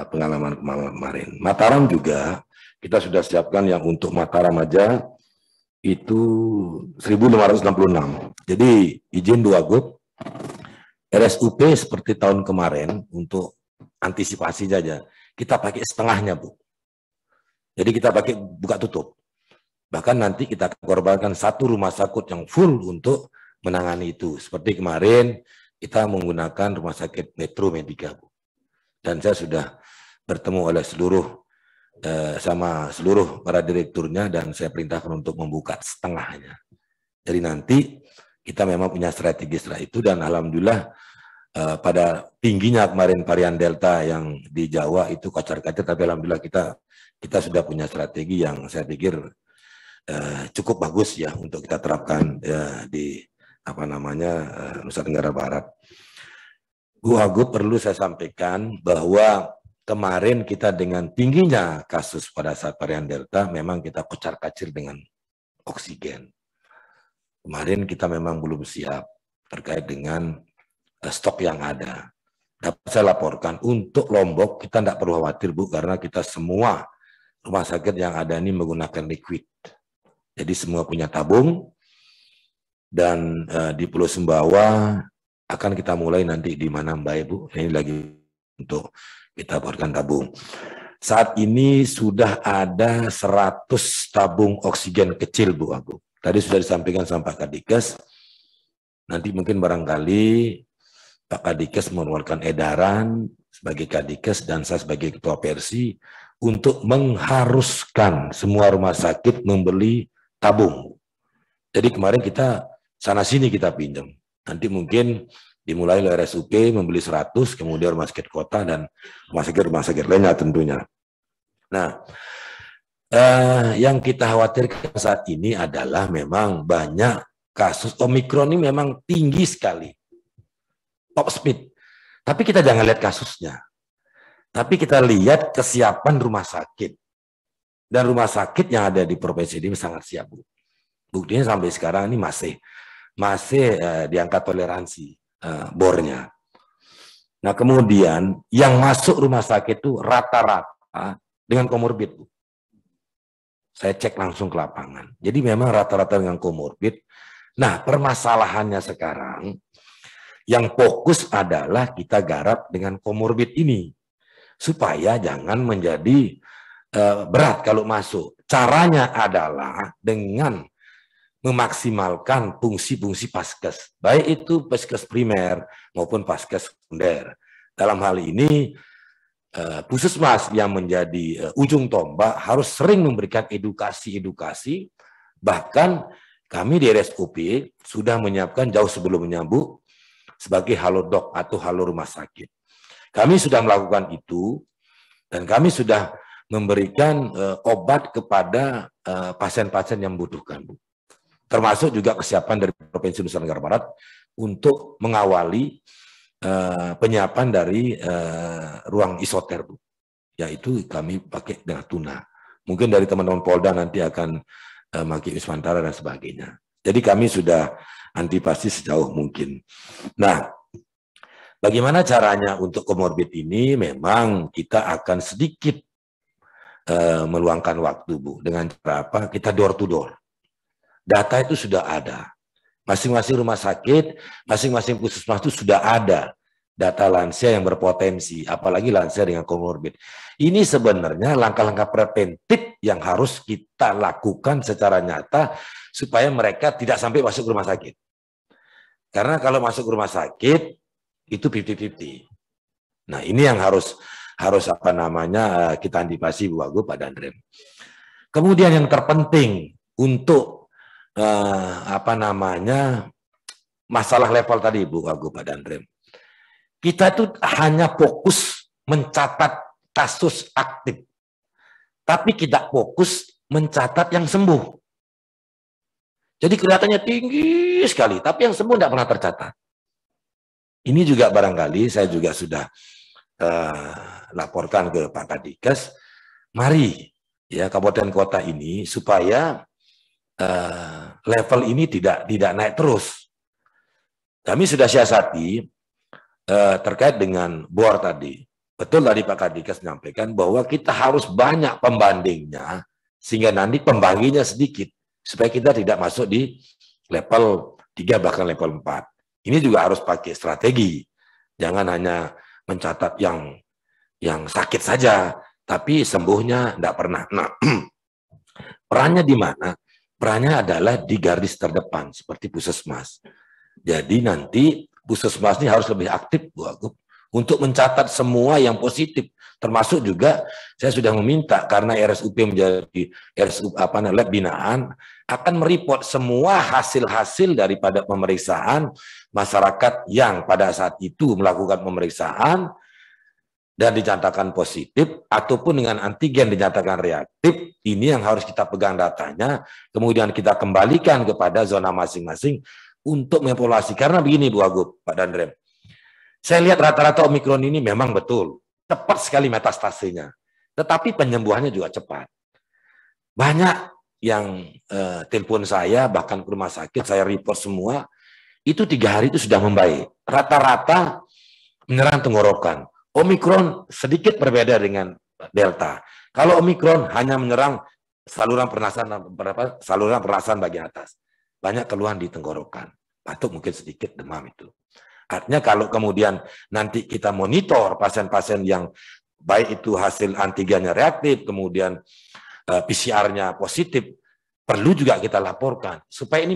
pengalaman kemarin. Mataram juga kita sudah siapkan yang untuk Mataram aja itu 1.566. Jadi izin Bu Wagub, RSUP seperti tahun kemarin untuk antisipasi saja. Kita pakai setengahnya, Bu. Jadi kita pakai buka tutup. Bahkan nanti kita korbankan satu rumah sakit yang full untuk menangani itu. Seperti kemarin kita menggunakan rumah sakit Metro Medika, Bu. Dan saya sudah bertemu oleh seluruh sama seluruh para direkturnya, dan saya perintahkan untuk membuka setengahnya. Jadi nanti kita memang punya strategi setelah itu, dan alhamdulillah pada tingginya kemarin varian Delta yang di Jawa itu kocar-kacir, tapi alhamdulillah kita sudah punya strategi yang saya pikir cukup bagus ya untuk kita terapkan di Nusa Tenggara Barat. Bu Wagub, perlu saya sampaikan bahwa kemarin kita dengan tingginya kasus pada saat varian Delta memang kita kocar-kacir dengan oksigen. Kemarin kita memang belum siap terkait dengan stok yang ada. Dapat saya laporkan untuk Lombok kita tidak perlu khawatir Bu, karena kita semua rumah sakit yang ada ini menggunakan liquid. Jadi semua punya tabung, dan di Pulau Sumbawa akan kita mulai nanti di Manambai Bu. Ini lagi untuk kita buatkan tabung. Saat ini sudah ada 100 tabung oksigen kecil Bu Agung. Tadi sudah disampaikan sama Pak Kadikes. Nanti mungkin barangkali Pak Kadikes mengeluarkan edaran sebagai Kadikes dan saya sebagai Ketua Persi untuk mengharuskan semua rumah sakit membeli tabung. Jadi kemarin kita sana-sini kita pinjam. Nanti mungkin dimulai oleh RSUP membeli 100, kemudian rumah sakit kota dan rumah sakit lainnya tentunya. Nah, yang kita khawatirkan saat ini adalah memang banyak kasus Omikron ini memang tinggi sekali. Top speed. Tapi kita jangan lihat kasusnya. Tapi kita lihat kesiapan rumah sakit. Dan rumah sakit yang ada di provinsi ini sangat siap, Bu. Buktinya sampai sekarang ini masih di angka toleransi bornya. Nah, kemudian yang masuk rumah sakit itu rata-rata dengan komorbid, Bu. Saya cek langsung ke lapangan. Jadi memang rata-rata dengan komorbid. Nah, permasalahannya sekarang yang fokus adalah kita garap dengan komorbid ini supaya jangan menjadi berat kalau masuk. Caranya adalah dengan memaksimalkan fungsi-fungsi paskes, baik itu paskes primer maupun paskes sekunder. Dalam hal ini, Puskesmas yang menjadi ujung tombak harus sering memberikan edukasi-edukasi. Bahkan kami di RSUP sudah menyiapkan jauh sebelum menyambut sebagai halodoc atau halo rumah sakit. Kami sudah melakukan itu dan kami sudah memberikan obat kepada pasien-pasien yang membutuhkan, Bu. Termasuk juga kesiapan dari Provinsi Nusa Tenggara Barat untuk mengawali penyiapan dari ruang isoter, Bu. Yaitu kami pakai dengan tuna. Mungkin dari teman-teman Polda nanti akan pakai Wismantara dan sebagainya. Jadi kami sudah antisipasi sejauh mungkin. Nah, bagaimana caranya untuk komorbid ini? Memang kita akan sedikit meluangkan waktu, Bu. Dengan cara apa? Kita door to door. Data itu sudah ada. Masing-masing rumah sakit, masing-masing puskesmas itu sudah ada data lansia yang berpotensi, apalagi lansia dengan komorbid. Ini sebenarnya langkah-langkah preventif yang harus kita lakukan secara nyata supaya mereka tidak sampai masuk ke rumah sakit. Karena kalau masuk ke rumah sakit itu 50-50. Nah, ini yang harus kita antisipasi, Bu Wagub, Pak Danrem. Kemudian yang terpenting untuk masalah level tadi, Bu Wagub, Pak Danrem. Kita itu hanya fokus mencatat kasus aktif, tapi tidak fokus mencatat yang sembuh. Jadi kelihatannya tinggi sekali, tapi yang sembuh tidak pernah tercatat. Ini juga barangkali saya juga sudah laporkan ke Pak Kadikes. Mari ya kabupaten kota ini supaya level ini tidak naik terus. Kami sudah siasati terkait dengan BOR tadi. Betul tadi Pak Kadikes menyampaikan bahwa kita harus banyak pembandingnya sehingga nanti pembaginya sedikit supaya kita tidak masuk di level 3 bahkan level 4. Ini juga harus pakai strategi. Jangan hanya mencatat yang sakit saja tapi sembuhnya tidak pernah. Nah, perannya di mana? Perannya adalah di garis terdepan seperti puskesmas. Jadi nanti puskesmas ini harus lebih aktif, Bu Wagub, untuk mencatat semua yang positif, termasuk juga saya sudah meminta karena RSUP menjadi RSUP lab binaan akan mereport semua hasil-hasil daripada pemeriksaan masyarakat yang pada saat itu melakukan pemeriksaan dan dinyatakan positif ataupun dengan antigen dinyatakan reaktif. Ini yang harus kita pegang datanya, kemudian kita kembalikan kepada zona masing-masing untuk mengevaluasi. Karena begini Bu Wagub, Pak Dandrem, saya lihat rata-rata Omikron ini memang betul cepat sekali metastasenya, tetapi penyembuhannya juga cepat. Banyak yang telepon saya, bahkan ke rumah sakit, saya report semua, itu 3 hari itu sudah membaik. Rata-rata menyerang tenggorokan. Omikron sedikit berbeda dengan Delta. Kalau Omikron hanya menyerang saluran pernafasan bagian atas. Banyak keluhan di tenggorokan. Batuk mungkin sedikit, demam itu. Artinya kalau kemudian nanti kita monitor pasien-pasien yang baik itu hasil antigennya reaktif, kemudian PCR-nya positif, perlu juga kita laporkan supaya ini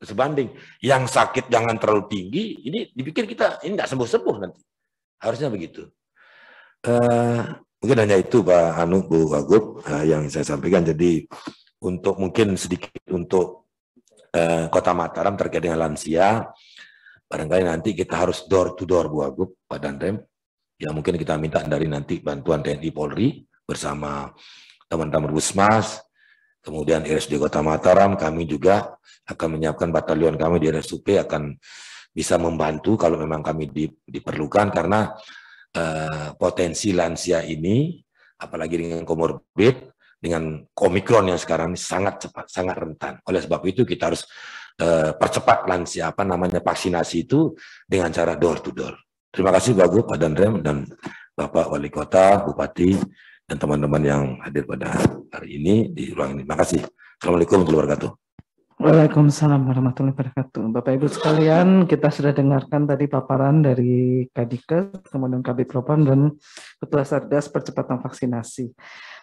sebanding yang sakit jangan terlalu tinggi, ini dipikir kita ini tidak sembuh-sembuh nanti, harusnya begitu. Mungkin hanya itu Pak Bu Wagub yang saya sampaikan. Jadi untuk mungkin sedikit untuk Kota Mataram terkait dengan lansia, barangkali nanti kita harus door to door Bu Wagub, Pak Dandrem, ya mungkin kita minta dari nanti bantuan TNI Polri bersama teman-teman Pusmas, kemudian RSUD Kota Mataram, kami juga akan menyiapkan batalion kami di RSUP akan bisa membantu kalau memang kami diperlukan, karena potensi lansia ini, apalagi dengan komorbid, dengan Omikron yang sekarang ini sangat cepat, sangat rentan. Oleh sebab itu kita harus percepat lansia vaksinasi itu dengan cara door to door. Terima kasih Pak Dandrem dan Bapak Wali Kota, Bupati, dan teman-teman yang hadir pada hari ini di ruang ini. Terima kasih. Assalamualaikum warahmatullahi wabarakatuh. Waalaikumsalam warahmatullahi wabarakatuh. Bapak Ibu sekalian, kita sudah dengarkan tadi paparan dari Kadikes, kemudian Kabid Propam dan Ketua Satgas Percepatan Vaksinasi.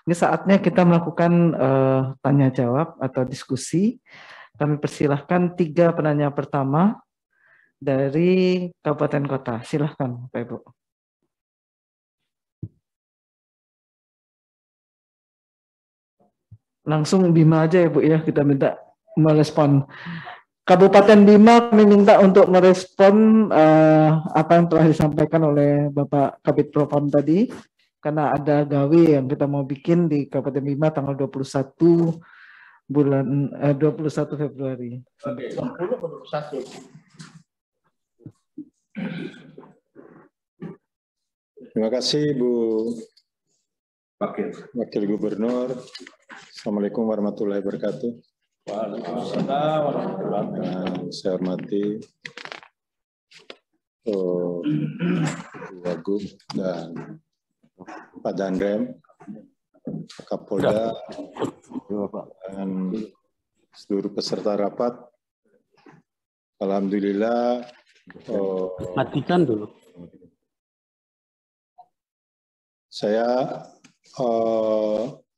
Ini saatnya kita melakukan tanya jawab atau diskusi. Kami persilahkan 3 penanya pertama dari Kabupaten Kota. Silahkan Bapak Ibu. Langsung Bima aja ya Bu ya, kita minta merespon. Kabupaten Bima kami minta untuk merespon apa yang telah disampaikan oleh Bapak Kabid Propam tadi, karena ada gawe yang kita mau bikin di Kabupaten Bima tanggal 21 Februari. Oke, 21. Terima kasih Bu Wakil Gubernur. Assalamualaikum warahmatullahi wabarakatuh. Waalaikumsalam warahmatullahi wabarakatuh. Saya hormati Bu Wagub dan Pak Dandrem, Pak Kapolda, dan seluruh peserta rapat. Alhamdulillah. Matikan dulu. Saya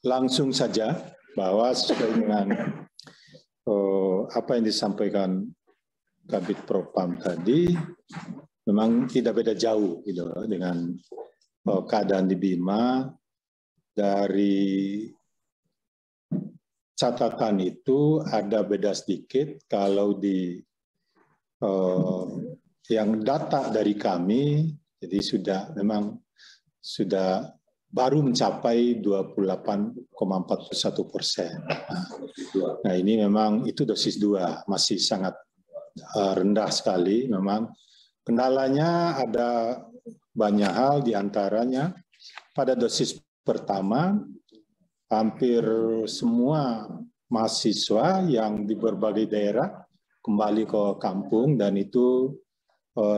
langsung saja bahwa sesuai dengan apa yang disampaikan Kabid Propam tadi, memang tidak beda jauh gitu dengan keadaan di Bima. Dari catatan itu ada beda sedikit kalau di yang data dari kami, jadi memang sudah baru mencapai 28,41%. Nah ini memang itu dosis 2, masih sangat rendah sekali. Memang kendalanya ada banyak hal, diantaranya pada dosis pertama hampir semua mahasiswa yang di berbagai daerah kembali ke kampung, dan itu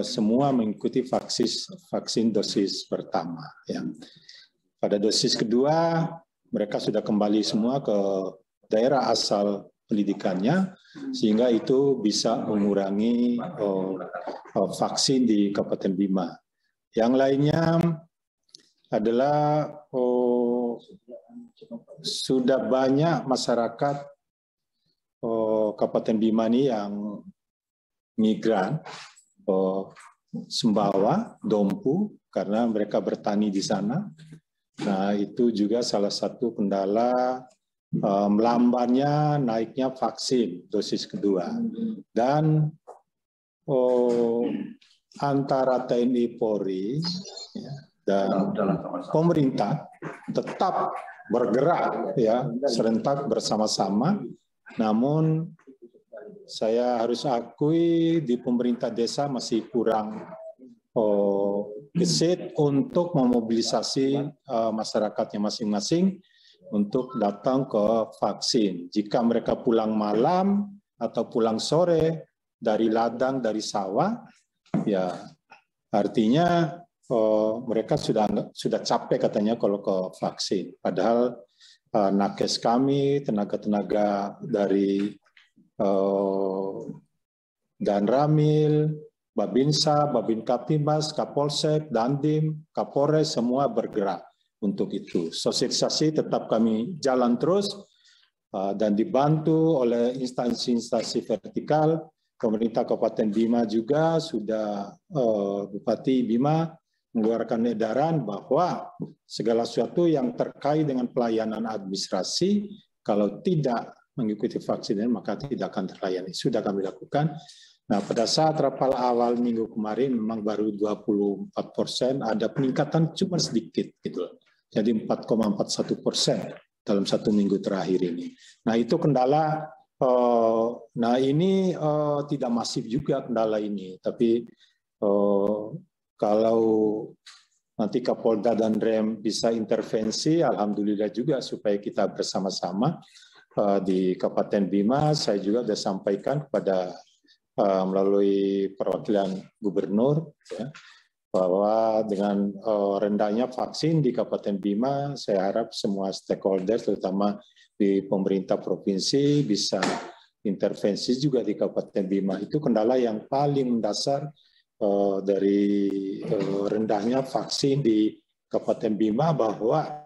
semua mengikuti vaksin dosis pertama. Ya. Pada dosis kedua, mereka sudah kembali semua ke daerah asal pendidikannya, sehingga itu bisa mengurangi vaksin di Kabupaten Bima. Yang lainnya adalah sudah banyak masyarakat Kabupaten Bima ini yang migran Sumbawa, Dompu, karena mereka bertani di sana. Nah, itu juga salah satu kendala melambannya naiknya vaksin dosis kedua. Dan antara TNI Polri dan pemerintah tetap bergerak ya serentak bersama-sama. Namun saya harus akui di pemerintah desa masih kurang gesit untuk memobilisasi masyarakatnya masing-masing untuk datang ke vaksin. Jika mereka pulang malam atau pulang sore dari ladang, dari sawah, ya artinya mereka sudah capek katanya kalau ke vaksin. Padahal nakes kami, tenaga-tenaga dari Danramil, Babinsa, Babin Kaptimas, Kapolsek, Dandim, Kapolres, semua bergerak untuk itu. Sosialisasi tetap kami jalan terus dan dibantu oleh instansi-instansi vertikal. Pemerintah Kabupaten Bima juga sudah Bupati Bima mengeluarkan edaran bahwa segala sesuatu yang terkait dengan pelayanan administrasi kalau tidak mengikuti vaksin maka tidak akan terlayani. Sudah kami lakukan. Nah, pada saat rapal awal minggu kemarin memang baru 24%, ada peningkatan cuma sedikit gitu. Jadi 4,41% dalam 1 minggu terakhir ini. Nah, itu kendala. Nah, ini tidak masif juga kendala ini, tapi kalau nanti Kapolda dan Rem bisa intervensi, alhamdulillah juga supaya kita bersama-sama di Kabupaten Bima. Saya juga sudah sampaikan kepada melalui perwakilan gubernur ya, bahwa dengan rendahnya vaksin di Kabupaten Bima, saya harap semua stakeholder, terutama di pemerintah provinsi, bisa intervensi juga di Kabupaten Bima. Itu kendala yang paling mendasar dari rendahnya vaksin di Kabupaten Bima, bahwa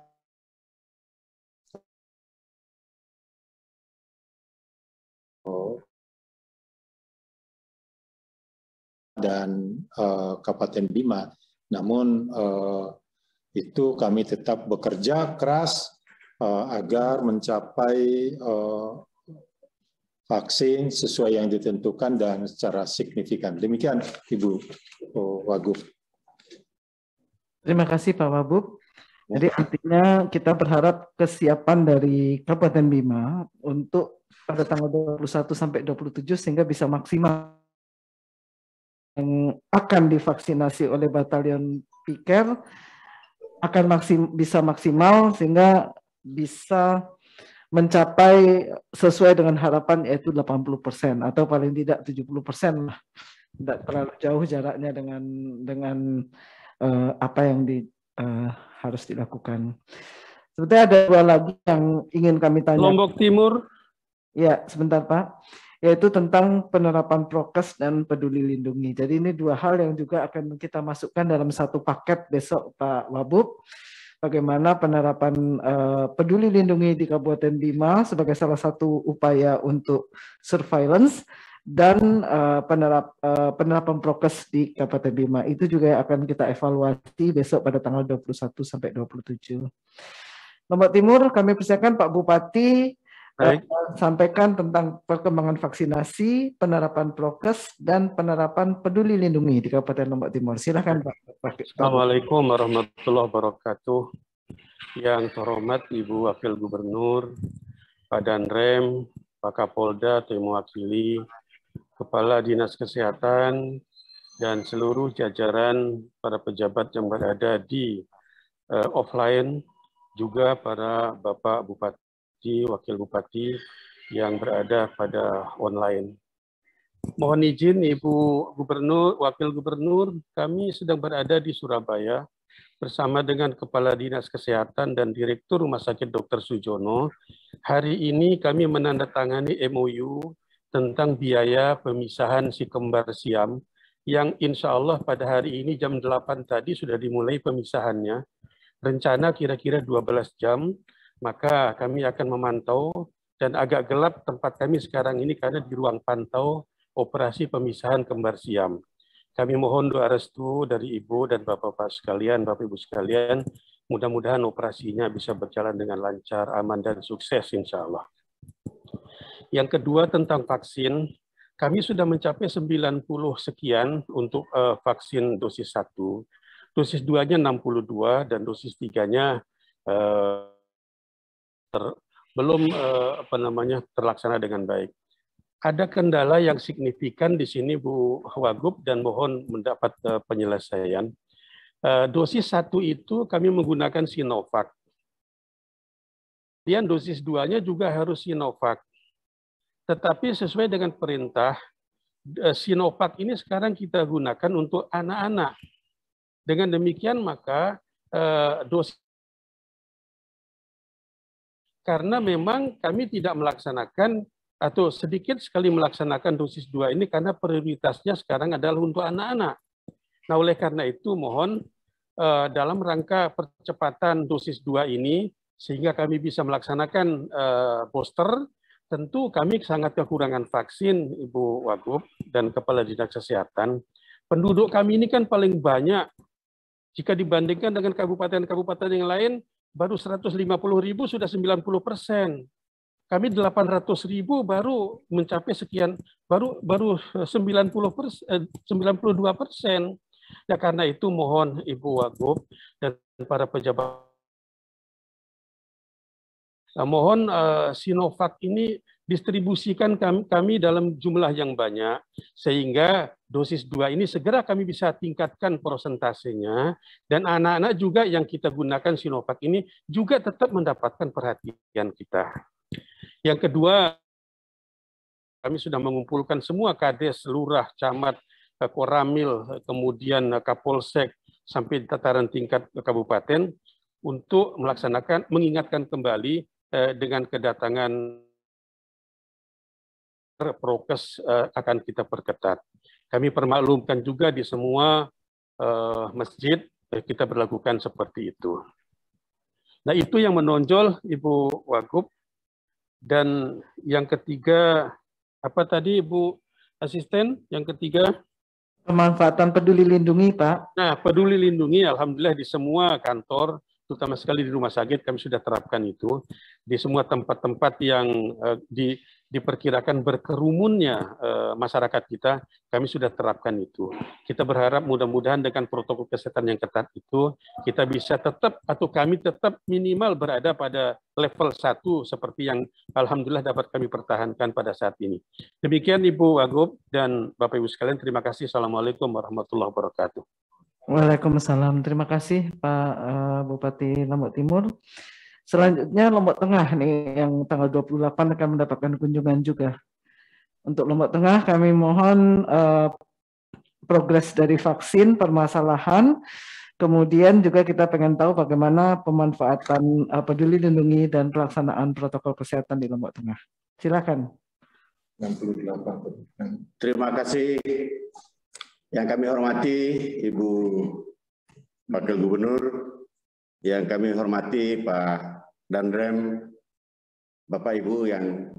dan Kabupaten Bima. Namun itu kami tetap bekerja keras agar mencapai vaksin sesuai yang ditentukan dan secara signifikan. Demikian Ibu Wagub. Terima kasih Pak Wagub. Jadi artinya kita berharap kesiapan dari Kabupaten Bima untuk pada tanggal 21 sampai 27 sehingga bisa maksimal yang akan divaksinasi oleh Batalion Piker akan bisa maksimal sehingga bisa mencapai sesuai dengan harapan yaitu 80% atau paling tidak 70% lah. Tidak terlalu jauh jaraknya dengan apa yang harus dilakukan. Sebetulnya ada dua lagi yang ingin kami tanya. Lombok Timur. Ya, sebentar Pak. Yaitu tentang penerapan prokes dan peduli lindungi. Jadi ini dua hal yang juga akan kita masukkan dalam satu paket besok Pak Wabub. Bagaimana penerapan peduli lindungi di Kabupaten Bima sebagai salah satu upaya untuk surveillance dan penerapan prokes di Kabupaten Bima. Itu juga akan kita evaluasi besok pada tanggal 21 sampai 27. Lombok Timur kami persilakan Pak Bupati sampaikan tentang perkembangan vaksinasi, penerapan prokes, dan penerapan peduli lindungi di Kabupaten Lombok Timur. Silakan Pak. Assalamualaikum warahmatullahi wabarakatuh. Yang terhormat Ibu Wakil Gubernur, Pak Danrem, Pak Kapolda, yang mewakili, Kepala Dinas Kesehatan, dan seluruh jajaran para pejabat yang berada di offline, juga para Bapak Bupati, Wakil Bupati yang berada pada online. Mohon izin Ibu Gubernur, Wakil Gubernur, kami sedang berada di Surabaya bersama dengan Kepala Dinas Kesehatan dan Direktur Rumah Sakit Dr. Sujono. Hari ini kami menandatangani MOU tentang biaya pemisahan si kembar Siam yang insya Allah pada hari ini jam 8 tadi sudah dimulai pemisahannya. Rencana kira-kira 12 jam. Maka kami akan memantau dan agak gelap tempat kami sekarang ini karena di ruang pantau operasi pemisahan kembar Siam. Kami mohon doa restu dari Ibu dan Bapak-Bapak sekalian, Bapak-Ibu sekalian, mudah-mudahan operasinya bisa berjalan dengan lancar, aman, dan sukses insya Allah. Yang kedua tentang vaksin, kami sudah mencapai 90 sekian untuk vaksin dosis 1, dosis 2-nya 62, dan dosis 3-nya belum terlaksana dengan baik. Ada kendala yang signifikan di sini Bu Wagub dan mohon mendapat penyelesaian. Dosis 1 itu kami menggunakan Sinovac. Dan dosis 2-nya juga harus Sinovac. Tetapi sesuai dengan perintah, Sinovac ini sekarang kita gunakan untuk anak-anak. Dengan demikian maka dosis, karena memang kami tidak melaksanakan atau sedikit sekali melaksanakan dosis 2 ini karena prioritasnya sekarang adalah untuk anak-anak. Nah, oleh karena itu mohon dalam rangka percepatan dosis 2 ini sehingga kami bisa melaksanakan booster, tentu kami sangat kekurangan vaksin, Ibu Wagub dan Kepala Dinas Kesehatan. Penduduk kami ini kan paling banyak jika dibandingkan dengan kabupaten-kabupaten yang lain, baru 150.000 sudah 90%. Kami 800.000 baru mencapai sekian, baru 92%. Ya karena itu mohon Ibu Wagub dan para pejabat, mohon Sinovac ini distribusikan kami dalam jumlah yang banyak, sehingga dosis 2 ini segera kami bisa tingkatkan prosentasenya, dan anak-anak juga yang kita gunakan Sinovac ini juga tetap mendapatkan perhatian kita. Yang kedua, kami sudah mengumpulkan semua kades, lurah, camat, koramil, kemudian kapolsek, sampai tataran tingkat kabupaten untuk melaksanakan, mengingatkan kembali dengan kedatangan prokes akan kita perketat. Kami permaklumkan juga di semua masjid kita berlakukan seperti itu. Nah, itu yang menonjol Ibu Wagub. Dan yang ketiga, apa tadi Ibu Asisten? Yang ketiga? Pemanfaatan peduli lindungi, Pak. Nah, peduli lindungi, alhamdulillah di semua kantor, terutama sekali di rumah sakit, kami sudah terapkan itu. Di semua tempat-tempat yang diperkirakan berkerumunnya masyarakat kita, kami sudah terapkan itu. Kita berharap mudah-mudahan dengan protokol kesehatan yang ketat itu, kita bisa tetap, atau kami tetap minimal berada pada level 1, seperti yang alhamdulillah dapat kami pertahankan pada saat ini. Demikian Ibu Wagub dan Bapak-Ibu sekalian, terima kasih. Assalamualaikum warahmatullahi wabarakatuh. Waalaikumsalam. Terima kasih Pak Bupati Lombok Timur. Selanjutnya Lombok Tengah nih yang tanggal 28 akan mendapatkan kunjungan juga. Untuk Lombok Tengah kami mohon progres dari vaksin, permasalahan, kemudian juga kita pengen tahu bagaimana pemanfaatan peduli lindungi dan pelaksanaan protokol kesehatan di Lombok Tengah. Silakan. 68. Terima kasih. Yang kami hormati Ibu Wakil Gubernur, yang kami hormati Pak Danrem, Bapak Ibu yang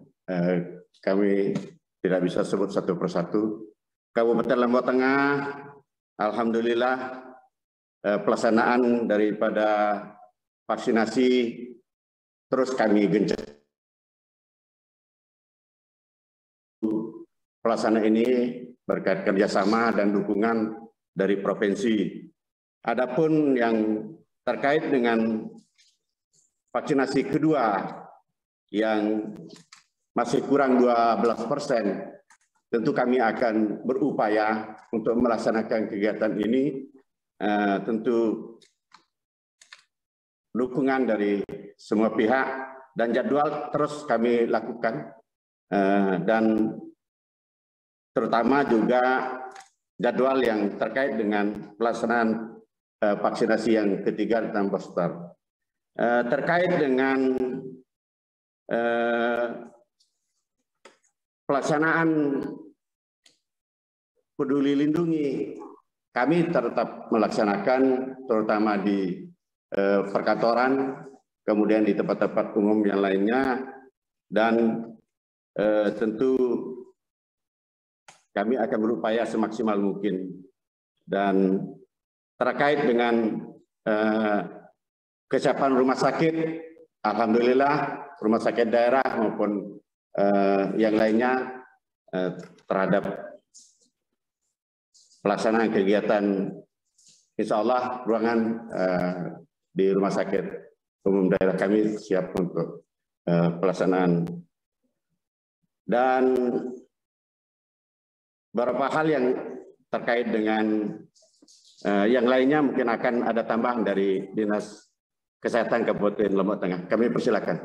kami tidak bisa sebut satu persatu. Kabupaten Lombok Tengah, alhamdulillah pelaksanaan daripada vaksinasi terus kami genjot. Pelaksanaan ini berkat kerjasama dan dukungan dari provinsi. Adapun yang terkait dengan vaksinasi kedua yang masih kurang 12%, tentu kami akan berupaya untuk melaksanakan kegiatan ini. Tentu dukungan dari semua pihak dan jadwal terus kami lakukan, dan terutama juga jadwal yang terkait dengan pelaksanaan vaksinasi yang ketiga tentang booster. Terkait dengan pelaksanaan peduli lindungi, kami tetap melaksanakan terutama di perkantoran, kemudian di tempat-tempat umum yang lainnya, dan tentu kami akan berupaya semaksimal mungkin Dan terkait dengan kesiapan rumah sakit, alhamdulillah rumah sakit daerah maupun yang lainnya terhadap pelaksanaan kegiatan, insya Allah ruangan di rumah sakit umum daerah kami siap untuk pelaksanaan. Dan beberapa hal yang terkait dengan yang lainnya mungkin akan ada tambahan dari Dinas Kesehatan Kabupaten Lombok Tengah. Kami persilakan.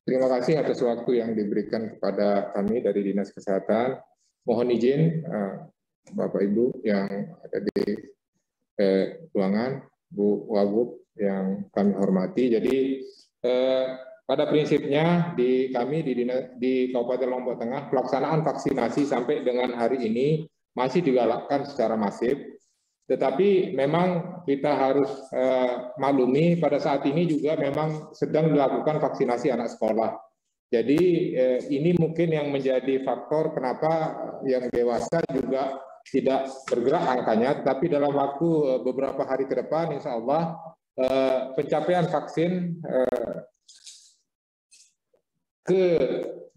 Terima kasih atas waktu yang diberikan kepada kami dari Dinas Kesehatan. Mohon izin Bapak Ibu yang ada di ruangan, Bu Wagub yang kami hormati. Jadi pada prinsipnya kami di Kabupaten Lombok Tengah pelaksanaan vaksinasi sampai dengan hari ini masih digalakkan secara masif. Tetapi memang kita harus maklumi pada saat ini juga memang sedang dilakukan vaksinasi anak sekolah. Jadi ini mungkin yang menjadi faktor kenapa yang dewasa juga tidak bergerak angkanya, tapi dalam waktu beberapa hari ke depan insya Allah pencapaian vaksin ke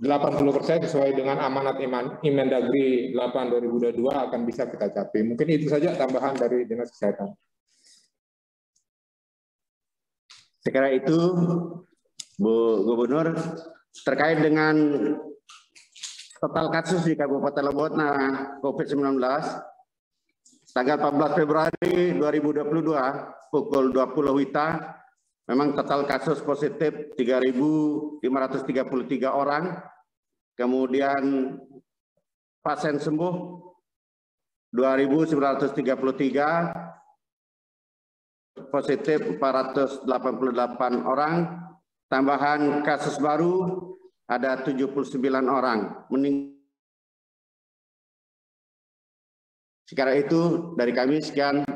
80% sesuai dengan amanat Imendagri 8/2022 akan bisa kita capai. Mungkin itu saja tambahan dari Dinas Kesehatan. Sekira itu, Bu Gubernur, terkait dengan total kasus di Kabupaten Lombok Tengah COVID-19, tanggal 14 Februari 2022, pukul 20 WITA, memang total kasus positif 3.533 orang, kemudian pasien sembuh 2.933, positif 488 orang, tambahan kasus baru ada 79 orang. Sekarang itu dari kami sekian.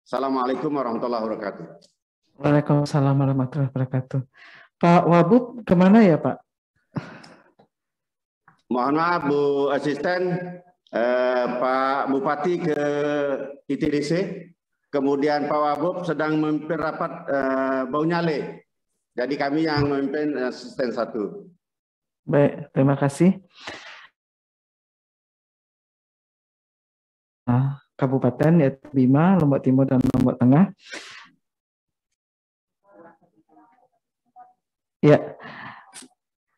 Assalamualaikum warahmatullahi wabarakatuh. Waalaikumsalam warahmatullahi wabarakatuh. Pak Wabub kemana ya Pak? Mohon maaf Bu Asisten, Pak Bupati ke ITDC, kemudian Pak Wabub sedang memimpin rapat Baunyale. Jadi kami yang memimpin asisten 1. Baik, terima kasih. Kabupaten yaitu Bima, Lombok Timur dan Lombok Tengah. Ya,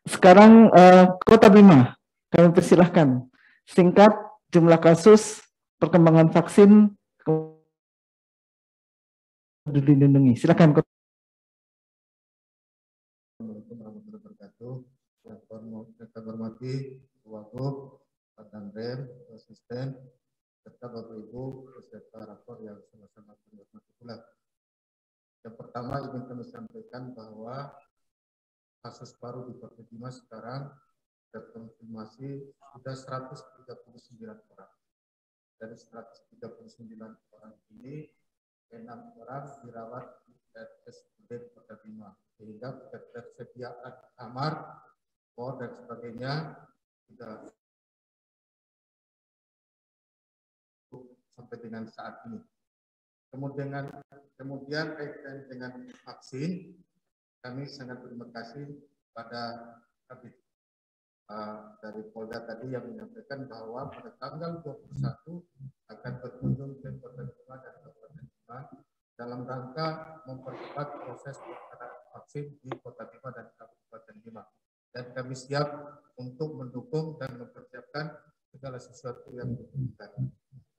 sekarang Kota Bima, kami persilahkan singkat jumlah kasus, perkembangan vaksin dilindungi. Silakan. Assalamualaikum warahmatullahi wabarakatuh. Yang saya hormati Wagub, Pak Danrem, Asisten, serta Bapak Ibu peserta rapor yang sama-sama berhormat pula. Yang pertama ingin kami sampaikan bahwa kasus baru di Kota Bima sekarang terkonfirmasi sudah 139 orang. Dari 139 orang ini 6 orang dirawat di RSUD Kota Bima, sehingga ketersediaan kamar, bor dan sebagainya sudah sampai dengan saat ini. Kemudian kaitan dengan vaksin, kami sangat berterima kasih pada Kabid dari Polda tadi yang menyampaikan bahwa pada tanggal 21 akan berkunjung ke Kota Bima dan Kabupaten Bima dalam rangka mempercepat proses pelaksanaan vaksin di Kota Bima dan Kabupaten Bima. Dan kami siap untuk mendukung dan mempersiapkan segala sesuatu yang dibutuhkan.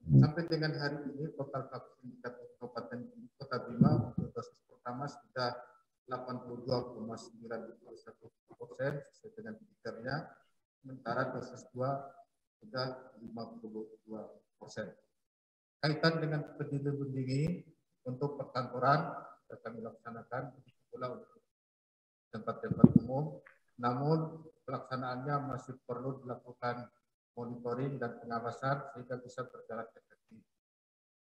Sampai dengan hari ini total vaksin di Kabupaten Kota Bima untuk dosis pertama sudah 82,91% sesuai dengan titernya, sementara dosis 2 sudah 52%. Kaitan dengan pendingin untuk perkantoran kami laksanakan pula untuk tempat-tempat umum, namun pelaksanaannya masih perlu dilakukan monitoring dan pengawasan sehingga bisa berjalan efektif.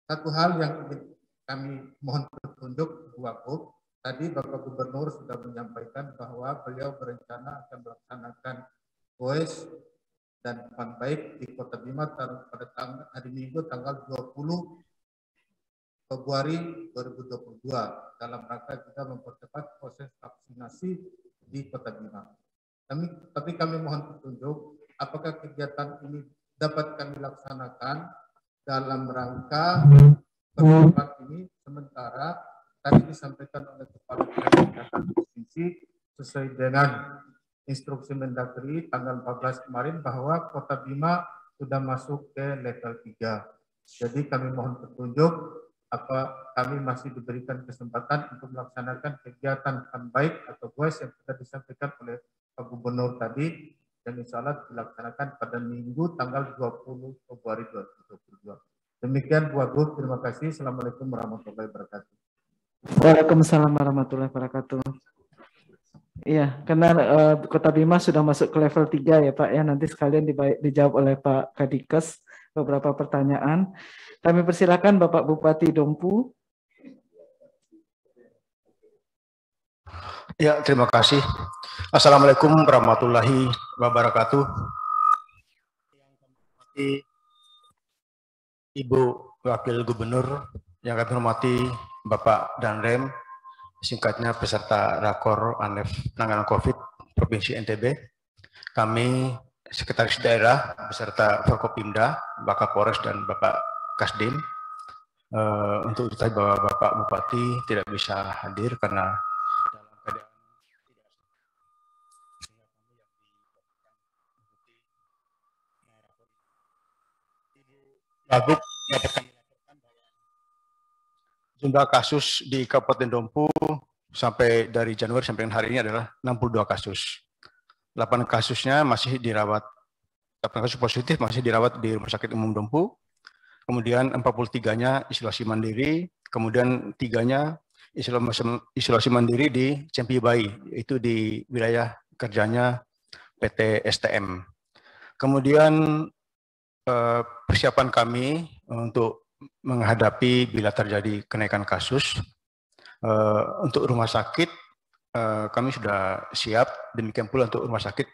Satu hal yang ingin kami mohon petunjuk Bu Wagub tadi Bapak Gubernur sudah menyampaikan bahwa beliau berencana akan melaksanakan goes dan fun bike di Kota Bima pada hari Minggu tanggal 20 Februari 2022 dalam rangka juga mempercepat proses vaksinasi di Kota Bima. Tapi kami mohon petunjuk apakah kegiatan ini dapat kami laksanakan dalam rangka percepatan ini, sementara tadi disampaikan oleh Kepala Kesehatan Provinsi sesuai dengan instruksi Mendagri tanggal 14 kemarin bahwa Kota Bima sudah masuk ke level 3. Jadi kami mohon petunjuk apa kami masih diberikan kesempatan untuk melaksanakan kegiatan fun bike atau goes yang sudah disampaikan oleh Pak Gubernur tadi, dan insya Allah dilaksanakan pada Minggu tanggal 20 Februari 2022. Demikian Bu Wagub, terima kasih. Assalamualaikum warahmatullahi wabarakatuh. Waalaikumsalam warahmatullahi wabarakatuh. Iya, karena Kota Bima sudah masuk ke level 3 ya Pak ya, nanti sekalian dijawab oleh Pak Kadikes beberapa pertanyaan. Kami persilakan Bapak Bupati Dompu. Ya, terima kasih. Assalamualaikum warahmatullahi wabarakatuh. Ibu Wakil Gubernur, yang kami hormati Bapak Danrem, singkatnya peserta Rakor ANEF Penanganan COVID Provinsi NTB, kami Sekretaris Daerah beserta Forkopimda, Bapak Kapolres dan Bapak Kasdim, untuk diketahui bahwa Bapak Bupati tidak bisa hadir karena dalam keadaan Wagub dapat kami laporkan bahwa jumlah kasus di Kabupaten Dompu sampai dari Januari sampai dengan hari ini adalah 62 kasus. 8 kasusnya masih dirawat, 8 kasus positif masih dirawat di Rumah Sakit Umum Dompu. Kemudian 43-nya isolasi mandiri, kemudian 3-nya isolasi mandiri di Cempi Bayi, itu di wilayah kerjanya PT STM. Kemudian persiapan kami untuk menghadapi bila terjadi kenaikan kasus, untuk rumah sakit kami sudah siap, demikian pula untuk rumah sakit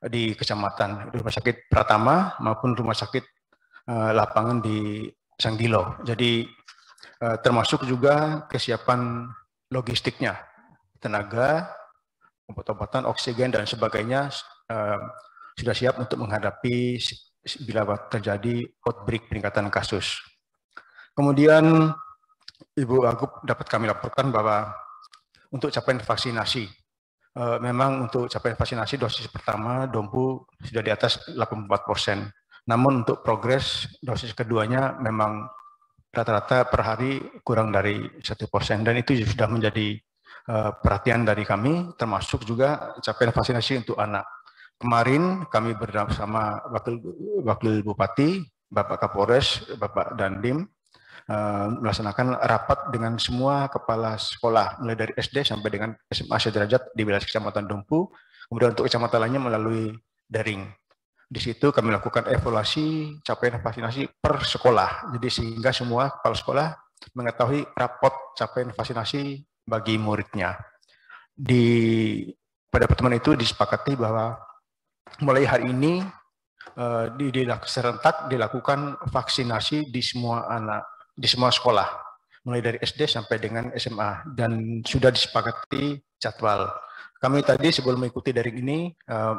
di kecamatan, Rumah Sakit Pratama maupun rumah sakit lapangan di Sanggilo. Jadi termasuk juga kesiapan logistiknya, tenaga, obat-obatan, oksigen dan sebagainya sudah siap untuk menghadapi bila terjadi outbreak peningkatan kasus. Kemudian Ibu Wagub dapat kami laporkan bahwa untuk capaian vaksinasi, memang untuk capaian vaksinasi dosis pertama Dompu sudah di atas 84%. Namun untuk progres dosis keduanya memang rata-rata per hari kurang dari 1%, dan itu sudah menjadi perhatian dari kami, termasuk juga capaian vaksinasi untuk anak. Kemarin kami bersama Wakil Bupati, Bapak Kapolres, Bapak Dandim, melaksanakan rapat dengan semua kepala sekolah, mulai dari SD sampai dengan SMA sederajat di wilayah Kecamatan Dompu, kemudian untuk kecamatan lainnya melalui daring. Di situ kami lakukan evaluasi capaian vaksinasi per sekolah, jadi sehingga semua kepala sekolah mengetahui rapot capaian vaksinasi bagi muridnya. Pada pertemuan itu disepakati bahwa mulai hari ini serentak dilakukan vaksinasi di semua anak, di semua sekolah, mulai dari SD sampai dengan SMA, dan sudah disepakati jadwal. Kami tadi sebelum mengikuti daring ini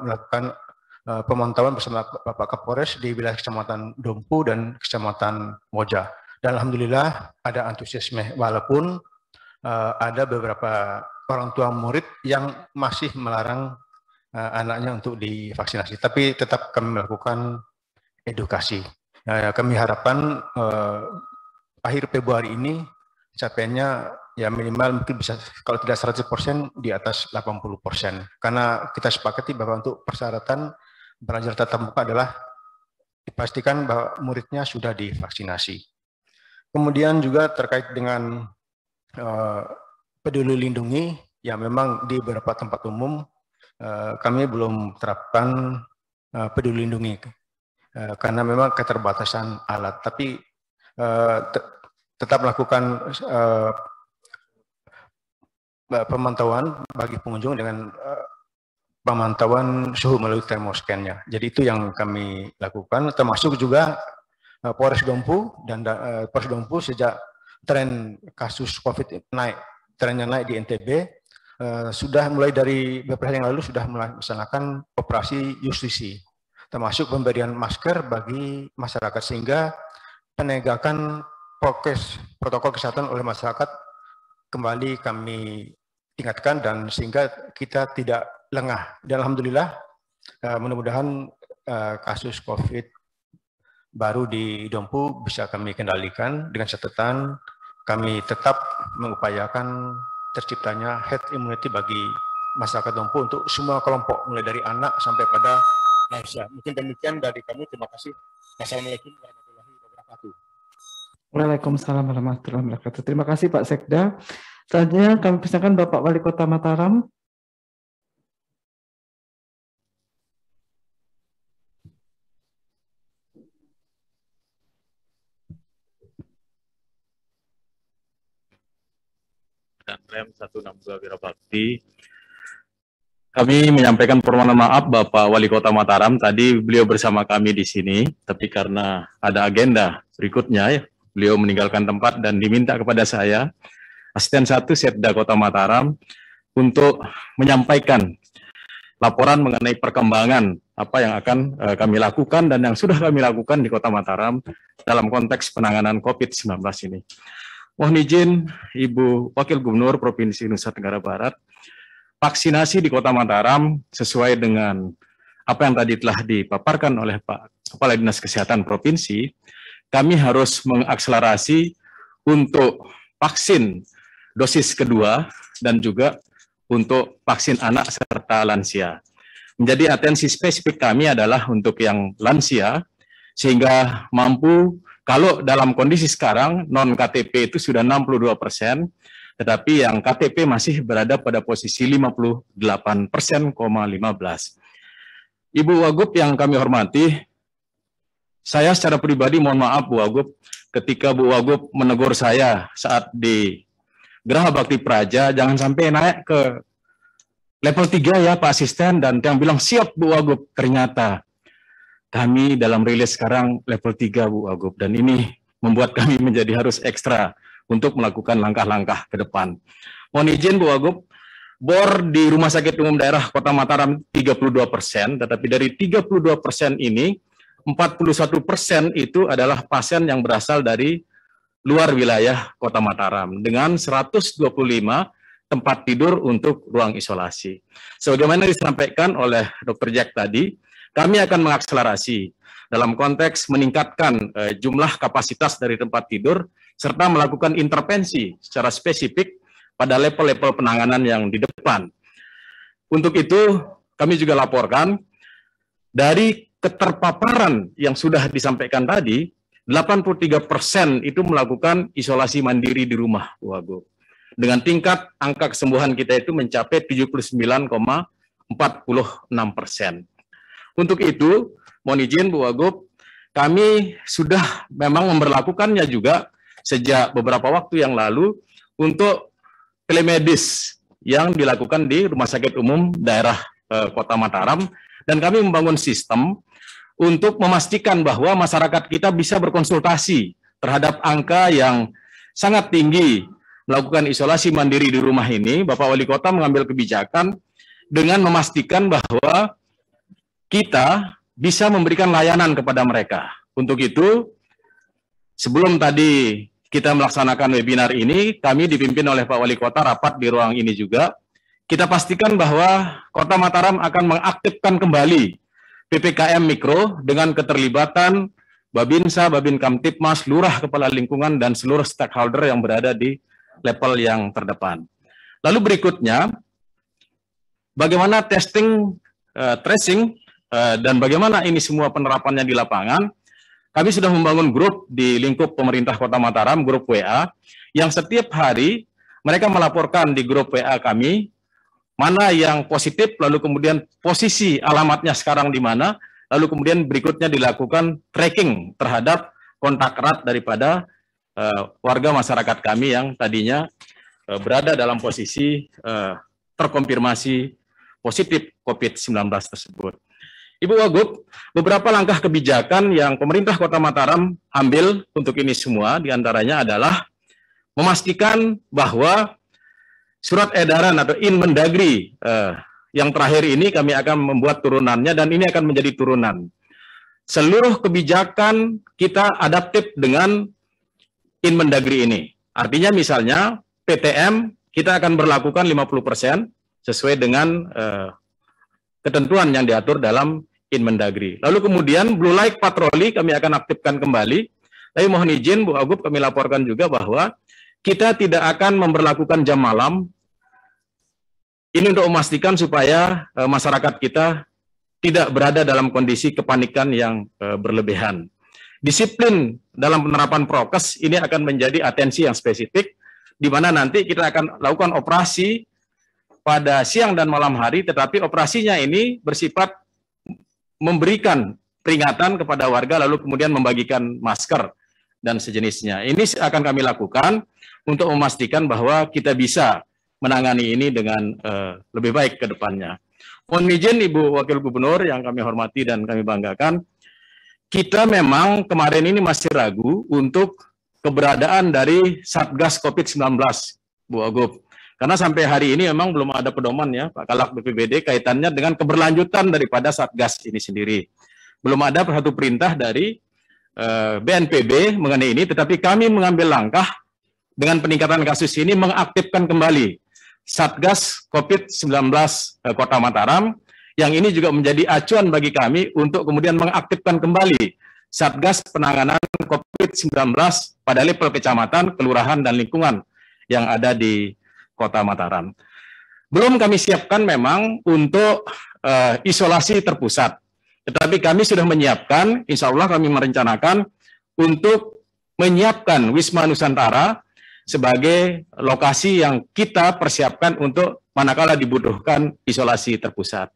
melakukan pemantauan bersama Bapak Kapolres di wilayah Kecamatan Dompu dan Kecamatan Moja. Dan alhamdulillah ada antusiasme, walaupun ada beberapa orang tua murid yang masih melarang anaknya untuk divaksinasi, tapi tetap kami melakukan edukasi. Kami harapkan akhir Februari ini capaiannya ya minimal mungkin bisa, kalau tidak 100%, di atas 80%. Karena kita sepakati bahwa untuk persyaratan belajar tatap muka adalah dipastikan bahwa muridnya sudah divaksinasi. Kemudian juga terkait dengan peduli lindungi, ya memang di beberapa tempat umum kami belum terapkan peduli lindungi karena memang keterbatasan alat, tapi tetap melakukan pemantauan bagi pengunjung dengan pemantauan suhu melalui termoscan-nya. Jadi itu yang kami lakukan, termasuk juga Polres Dompu dan Polres Dompu sejak tren kasus COVID trennya naik di NTB, sudah mulai dari beberapa hari yang lalu sudah melaksanakan operasi justisi, termasuk pemberian masker bagi masyarakat, sehingga penegakan protokol kesehatan oleh masyarakat kembali kami tingkatkan, dan sehingga kita tidak lengah. Dan alhamdulillah, mudah-mudahan kasus COVID baru di Dompu bisa kami kendalikan dengan catatan kami tetap mengupayakan terciptanya herd immunity bagi masyarakat Dompu untuk semua kelompok, mulai dari anak sampai pada lansia. Mungkin demikian dari kami. Terima kasih. Wassalamualaikum warahmatullahi wabarakatuh. Waalaikumsalam warahmatullahi wabarakatuh. Terima kasih Pak Sekda. Selanjutnya kami persilakan Bapak Wali Kota Mataram. Danrem 162 Wirabakti. Kami menyampaikan permohonan maaf Bapak Wali Kota Mataram, tadi beliau bersama kami di sini, tapi karena ada agenda berikutnya, beliau meninggalkan tempat dan diminta kepada saya, Asisten 1 Setda Kota Mataram, untuk menyampaikan laporan mengenai perkembangan apa yang akan kami lakukan dan yang sudah kami lakukan di Kota Mataram dalam konteks penanganan COVID-19 ini. Mohon izin Ibu Wakil Gubernur Provinsi Nusa Tenggara Barat, vaksinasi di Kota Mataram sesuai dengan apa yang tadi telah dipaparkan oleh Pak Kepala Dinas Kesehatan Provinsi, kami harus mengakselerasi untuk vaksin dosis kedua dan juga untuk vaksin anak serta lansia. Menjadi atensi spesifik kami adalah untuk yang lansia, sehingga mampu. Kalau dalam kondisi sekarang, non-KTP itu sudah 62%, tetapi yang KTP masih berada pada posisi 58,15%. Ibu Wagub yang kami hormati, saya secara pribadi mohon maaf Bu Wagub, ketika Bu Wagub menegur saya saat di Geraha Bakti Praja, jangan sampai naik ke level 3 ya Pak Asisten, dan yang bilang siap Bu Wagub, ternyata kami dalam rilis sekarang level 3 Bu Wagub, dan ini membuat kami menjadi harus ekstra untuk melakukan langkah-langkah ke depan. Mohon izin Bu Wagub, bor di Rumah Sakit Umum Daerah Kota Mataram 32%, tetapi dari 32% ini 41% itu adalah pasien yang berasal dari luar wilayah Kota Mataram dengan 125 tempat tidur untuk ruang isolasi. Sebagaimana disampaikan oleh Dr. Jack tadi, kami akan mengakselerasi dalam konteks meningkatkan jumlah kapasitas dari tempat tidur serta melakukan intervensi secara spesifik pada level-level penanganan yang di depan. Untuk itu, kami juga laporkan dari keterpaparan yang sudah disampaikan tadi, 83% itu melakukan isolasi mandiri di rumah, Bu Wagub. Dengan tingkat angka kesembuhan kita itu mencapai 79,46%. Untuk itu, mohon izin Bu Wagub, kami sudah memang memberlakukannya juga sejak beberapa waktu yang lalu untuk telemedis yang dilakukan di Rumah Sakit Umum Daerah Kota Mataram, dan kami membangun sistem untuk memastikan bahwa masyarakat kita bisa berkonsultasi terhadap angka yang sangat tinggi melakukan isolasi mandiri di rumah ini. Bapak Wali Kota mengambil kebijakan dengan memastikan bahwa kita bisa memberikan layanan kepada mereka. Untuk itu, sebelum tadi kita melaksanakan webinar ini, kami dipimpin oleh Pak Wali Kota rapat di ruang ini juga. Kita pastikan bahwa Kota Mataram akan mengaktifkan kembali PPKM Mikro dengan keterlibatan Babinsa, Babin Kamtipmas, Lurah Kepala Lingkungan, dan seluruh stakeholder yang berada di level yang terdepan. Lalu berikutnya, bagaimana testing, tracing, dan bagaimana ini semua penerapannya di lapangan. Kami sudah membangun grup di lingkup pemerintah Kota Mataram, grup WA, yang setiap hari mereka melaporkan di grup WA kami, mana yang positif, lalu kemudian posisi alamatnya sekarang di mana, lalu kemudian berikutnya dilakukan tracking terhadap kontak erat daripada warga masyarakat kami yang tadinya berada dalam posisi terkonfirmasi positif COVID-19 tersebut. Ibu Wagub, beberapa langkah kebijakan yang pemerintah Kota Mataram ambil untuk ini semua, diantaranya adalah memastikan bahwa surat edaran atau Inmendagri yang terakhir ini kami akan membuat turunannya dan ini akan menjadi turunan. Seluruh kebijakan kita adaptif dengan Inmendagri ini. Artinya misalnya PTM kita akan berlakukan 50% sesuai dengan ketentuan yang diatur dalam Inmendagri. Lalu kemudian blue light patroli kami akan aktifkan kembali. Tapi mohon izin Bu Wagub, kami laporkan juga bahwa kita tidak akan memberlakukan jam malam. Ini untuk memastikan supaya masyarakat kita tidak berada dalam kondisi kepanikan yang berlebihan. Disiplin dalam penerapan prokes ini akan menjadi atensi yang spesifik, di mana nanti kita akan lakukan operasi pada siang dan malam hari, tetapi operasinya ini bersifat memberikan peringatan kepada warga, lalu kemudian membagikan masker dan sejenisnya. Ini akan kami lakukan untuk memastikan bahwa kita bisa menangani ini dengan lebih baik ke depannya. Mohon izin Ibu Wakil Gubernur yang kami hormati dan kami banggakan, kita memang kemarin ini masih ragu untuk keberadaan dari Satgas COVID-19, Bu Wagub. Karena sampai hari ini memang belum ada pedoman ya, Pak Kalak BPBD, kaitannya dengan keberlanjutan daripada Satgas ini sendiri. Belum ada satu perintah dari BNPB mengenai ini, tetapi kami mengambil langkah dengan peningkatan kasus ini mengaktifkan kembali Satgas COVID-19 Kota Mataram, yang ini juga menjadi acuan bagi kami untuk kemudian mengaktifkan kembali Satgas penanganan COVID-19 pada level kecamatan, kelurahan, dan lingkungan yang ada di Kota Mataram. Belum kami siapkan memang untuk isolasi terpusat, tetapi kami sudah menyiapkan, insya Allah kami merencanakan untuk menyiapkan Wisma Nusantara sebagai lokasi yang kita persiapkan untuk manakala dibutuhkan isolasi terpusat.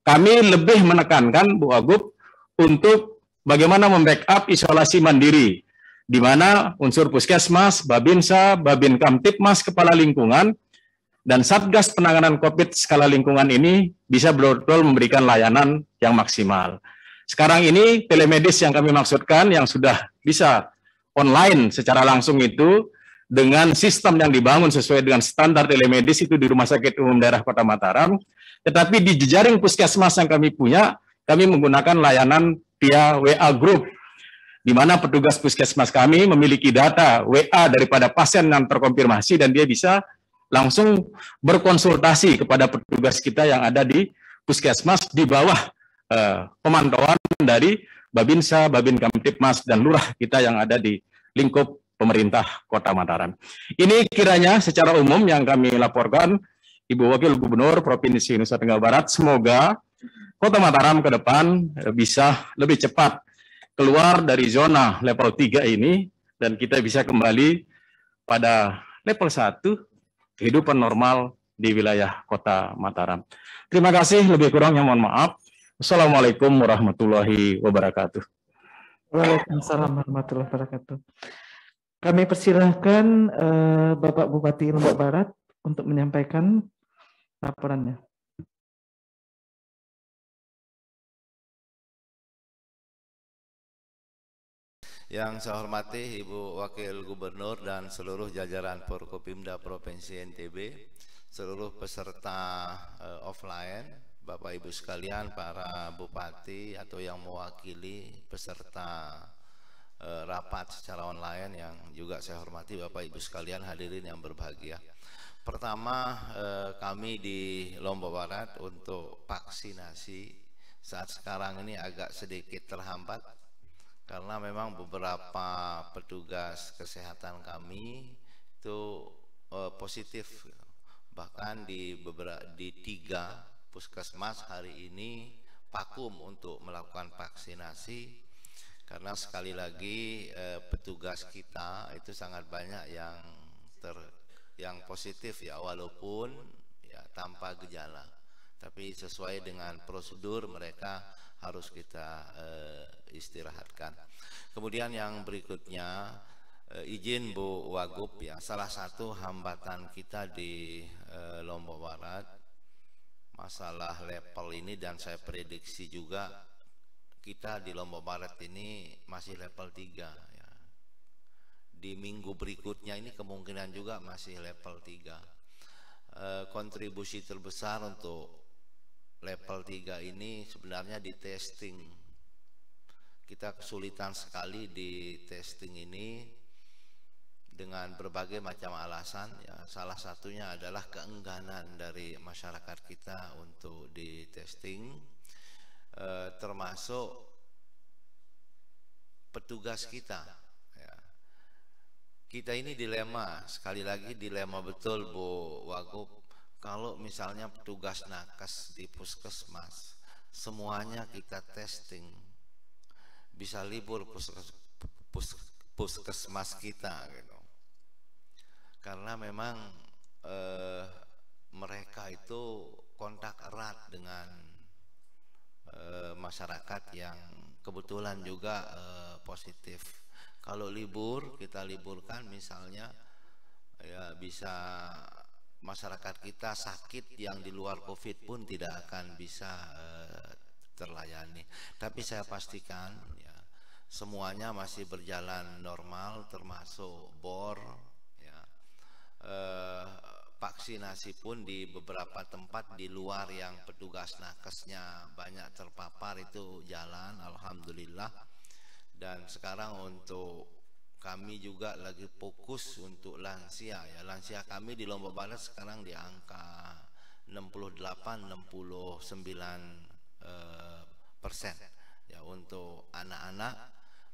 Kami lebih menekankan, Bu Wagub, untuk bagaimana membackup isolasi mandiri, di mana unsur Puskesmas, Babinsa, Babin Kamtipmas, Kepala Lingkungan, dan Satgas Penanganan COVID skala lingkungan ini bisa betul-betul memberikan layanan yang maksimal. Sekarang ini telemedis yang kami maksudkan yang sudah bisa online secara langsung itu dengan sistem yang dibangun sesuai dengan standar telemedis itu di Rumah Sakit Umum Daerah Kota Mataram, tetapi di jejaring Puskesmas yang kami punya, kami menggunakan layanan via WA Group, di mana petugas Puskesmas kami memiliki data WA daripada pasien yang terkonfirmasi dan dia bisa langsung berkonsultasi kepada petugas kita yang ada di Puskesmas di bawah pemantauan dari Babinsa, Babin Kamtipmas, dan Lurah kita yang ada di lingkup pemerintah Kota Mataram. Ini kiranya secara umum yang kami laporkan, Ibu Wakil Gubernur Provinsi Nusa Tenggara Barat, semoga Kota Mataram ke depan bisa lebih cepat keluar dari zona level 3 ini dan kita bisa kembali pada level 1 kehidupan normal di wilayah Kota Mataram. Terima kasih, lebih kurangnya mohon maaf. Assalamualaikum warahmatullahi wabarakatuh. Waalaikumsalam warahmatullahi wabarakatuh. Kami persilahkan Bapak Bupati Lombok Barat untuk menyampaikan laporannya. Yang saya hormati Ibu Wakil Gubernur dan seluruh jajaran Forkopimda Provinsi NTB, seluruh peserta offline, Bapak Ibu sekalian, para bupati atau yang mewakili peserta rapat secara online yang juga saya hormati, Bapak Ibu sekalian hadirin yang berbahagia. Pertama, kami di Lombok Barat untuk vaksinasi saat sekarang ini agak sedikit terhambat karena memang beberapa petugas kesehatan kami itu positif, bahkan di 3 puskesmas hari ini vakum untuk melakukan vaksinasi karena sekali lagi petugas kita itu sangat banyak yang positif ya, walaupun ya tanpa gejala, tapi sesuai dengan prosedur mereka harus kita istirahatkan. Kemudian yang berikutnya izin Bu Wagub ya, salah satu hambatan kita di Lombok Barat masalah level ini, dan saya prediksi juga kita di Lombok Barat ini masih level 3 ya. Di minggu berikutnya ini kemungkinan juga masih level 3. Kontribusi terbesar untuk level 3 ini sebenarnya di testing. Kita kesulitan sekali di testing ini dengan berbagai macam alasan ya. Salah satunya adalah keengganan dari masyarakat kita untuk di testing, termasuk petugas kita ya. Kita ini dilema, sekali lagi dilema betul Bu Wagub. Kalau misalnya petugas nakes di puskesmas semuanya kita testing, bisa libur puskesmas kita gitu. Karena memang mereka itu kontak erat dengan masyarakat yang kebetulan juga positif. Kalau libur, kita liburkan misalnya ya, bisa masyarakat kita sakit yang di luar COVID pun tidak akan bisa terlayani. Tapi saya pastikan ya, semuanya masih berjalan normal, termasuk BOR ya. Vaksinasi pun di beberapa tempat di luar yang petugas nakesnya banyak terpapar itu jalan, alhamdulillah. Dan sekarang untuk kami juga lagi fokus untuk lansia ya. Lansia kami di Lombok Barat sekarang di angka 68-69% ya. Untuk anak-anak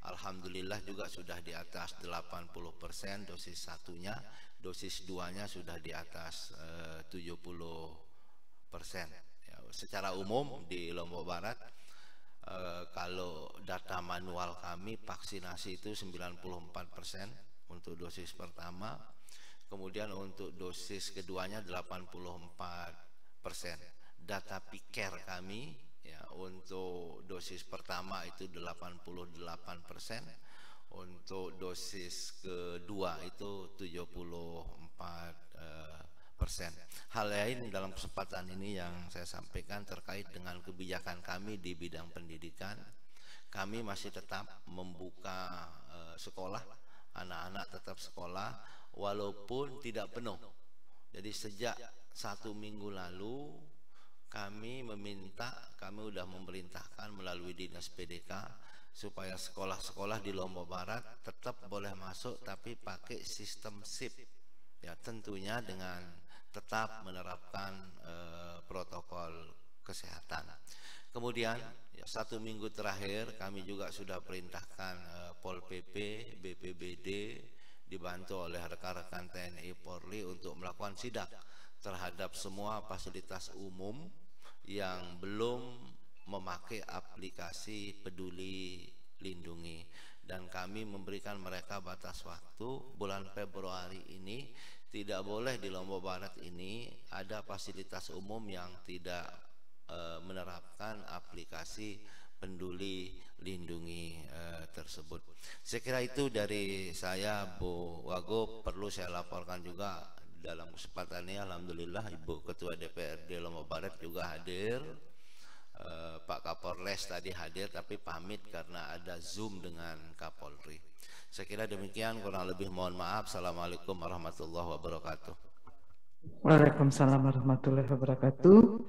alhamdulillah juga sudah di atas 80% dosis satunya, dosis 2-nya sudah di atas 70% ya. Secara umum di Lombok Barat kalau data manual kami vaksinasi itu 94% untuk dosis pertama, kemudian untuk dosis keduanya 84%. Data piker kami ya, untuk dosis pertama itu 88%, untuk dosis kedua itu 74%. Hal lain dalam kesempatan ini yang saya sampaikan terkait dengan kebijakan kami di bidang pendidikan. Kami masih tetap membuka sekolah, anak-anak tetap sekolah walaupun tidak penuh. Jadi sejak 1 minggu lalu kami sudah memerintahkan melalui Dinas PDK supaya sekolah-sekolah di Lombok Barat tetap boleh masuk tapi pakai sistem SIP ya, tentunya dengan tetap menerapkan protokol kesehatan. Kemudian ya, 1 minggu terakhir kami juga sudah perintahkan Pol PP, BPBD dibantu oleh rekan-rekan TNI Polri untuk melakukan sidak terhadap semua fasilitas umum yang belum memakai aplikasi Peduli Lindungi, dan kami memberikan mereka batas waktu bulan Februari ini. Tidak boleh di Lombok Barat ini ada fasilitas umum yang tidak menerapkan aplikasi Peduli Lindungi tersebut. Saya kira itu dari saya, Bu Wagub. Perlu saya laporkan juga dalam kesempatan ini, alhamdulillah Ibu Ketua DPRD Lombok Barat juga hadir. Pak Kapolres tadi hadir tapi pamit karena ada Zoom dengan Kapolri. Saya kira demikian, kurang lebih mohon maaf. Assalamualaikum warahmatullahi wabarakatuh. Waalaikumsalam warahmatullahi wabarakatuh.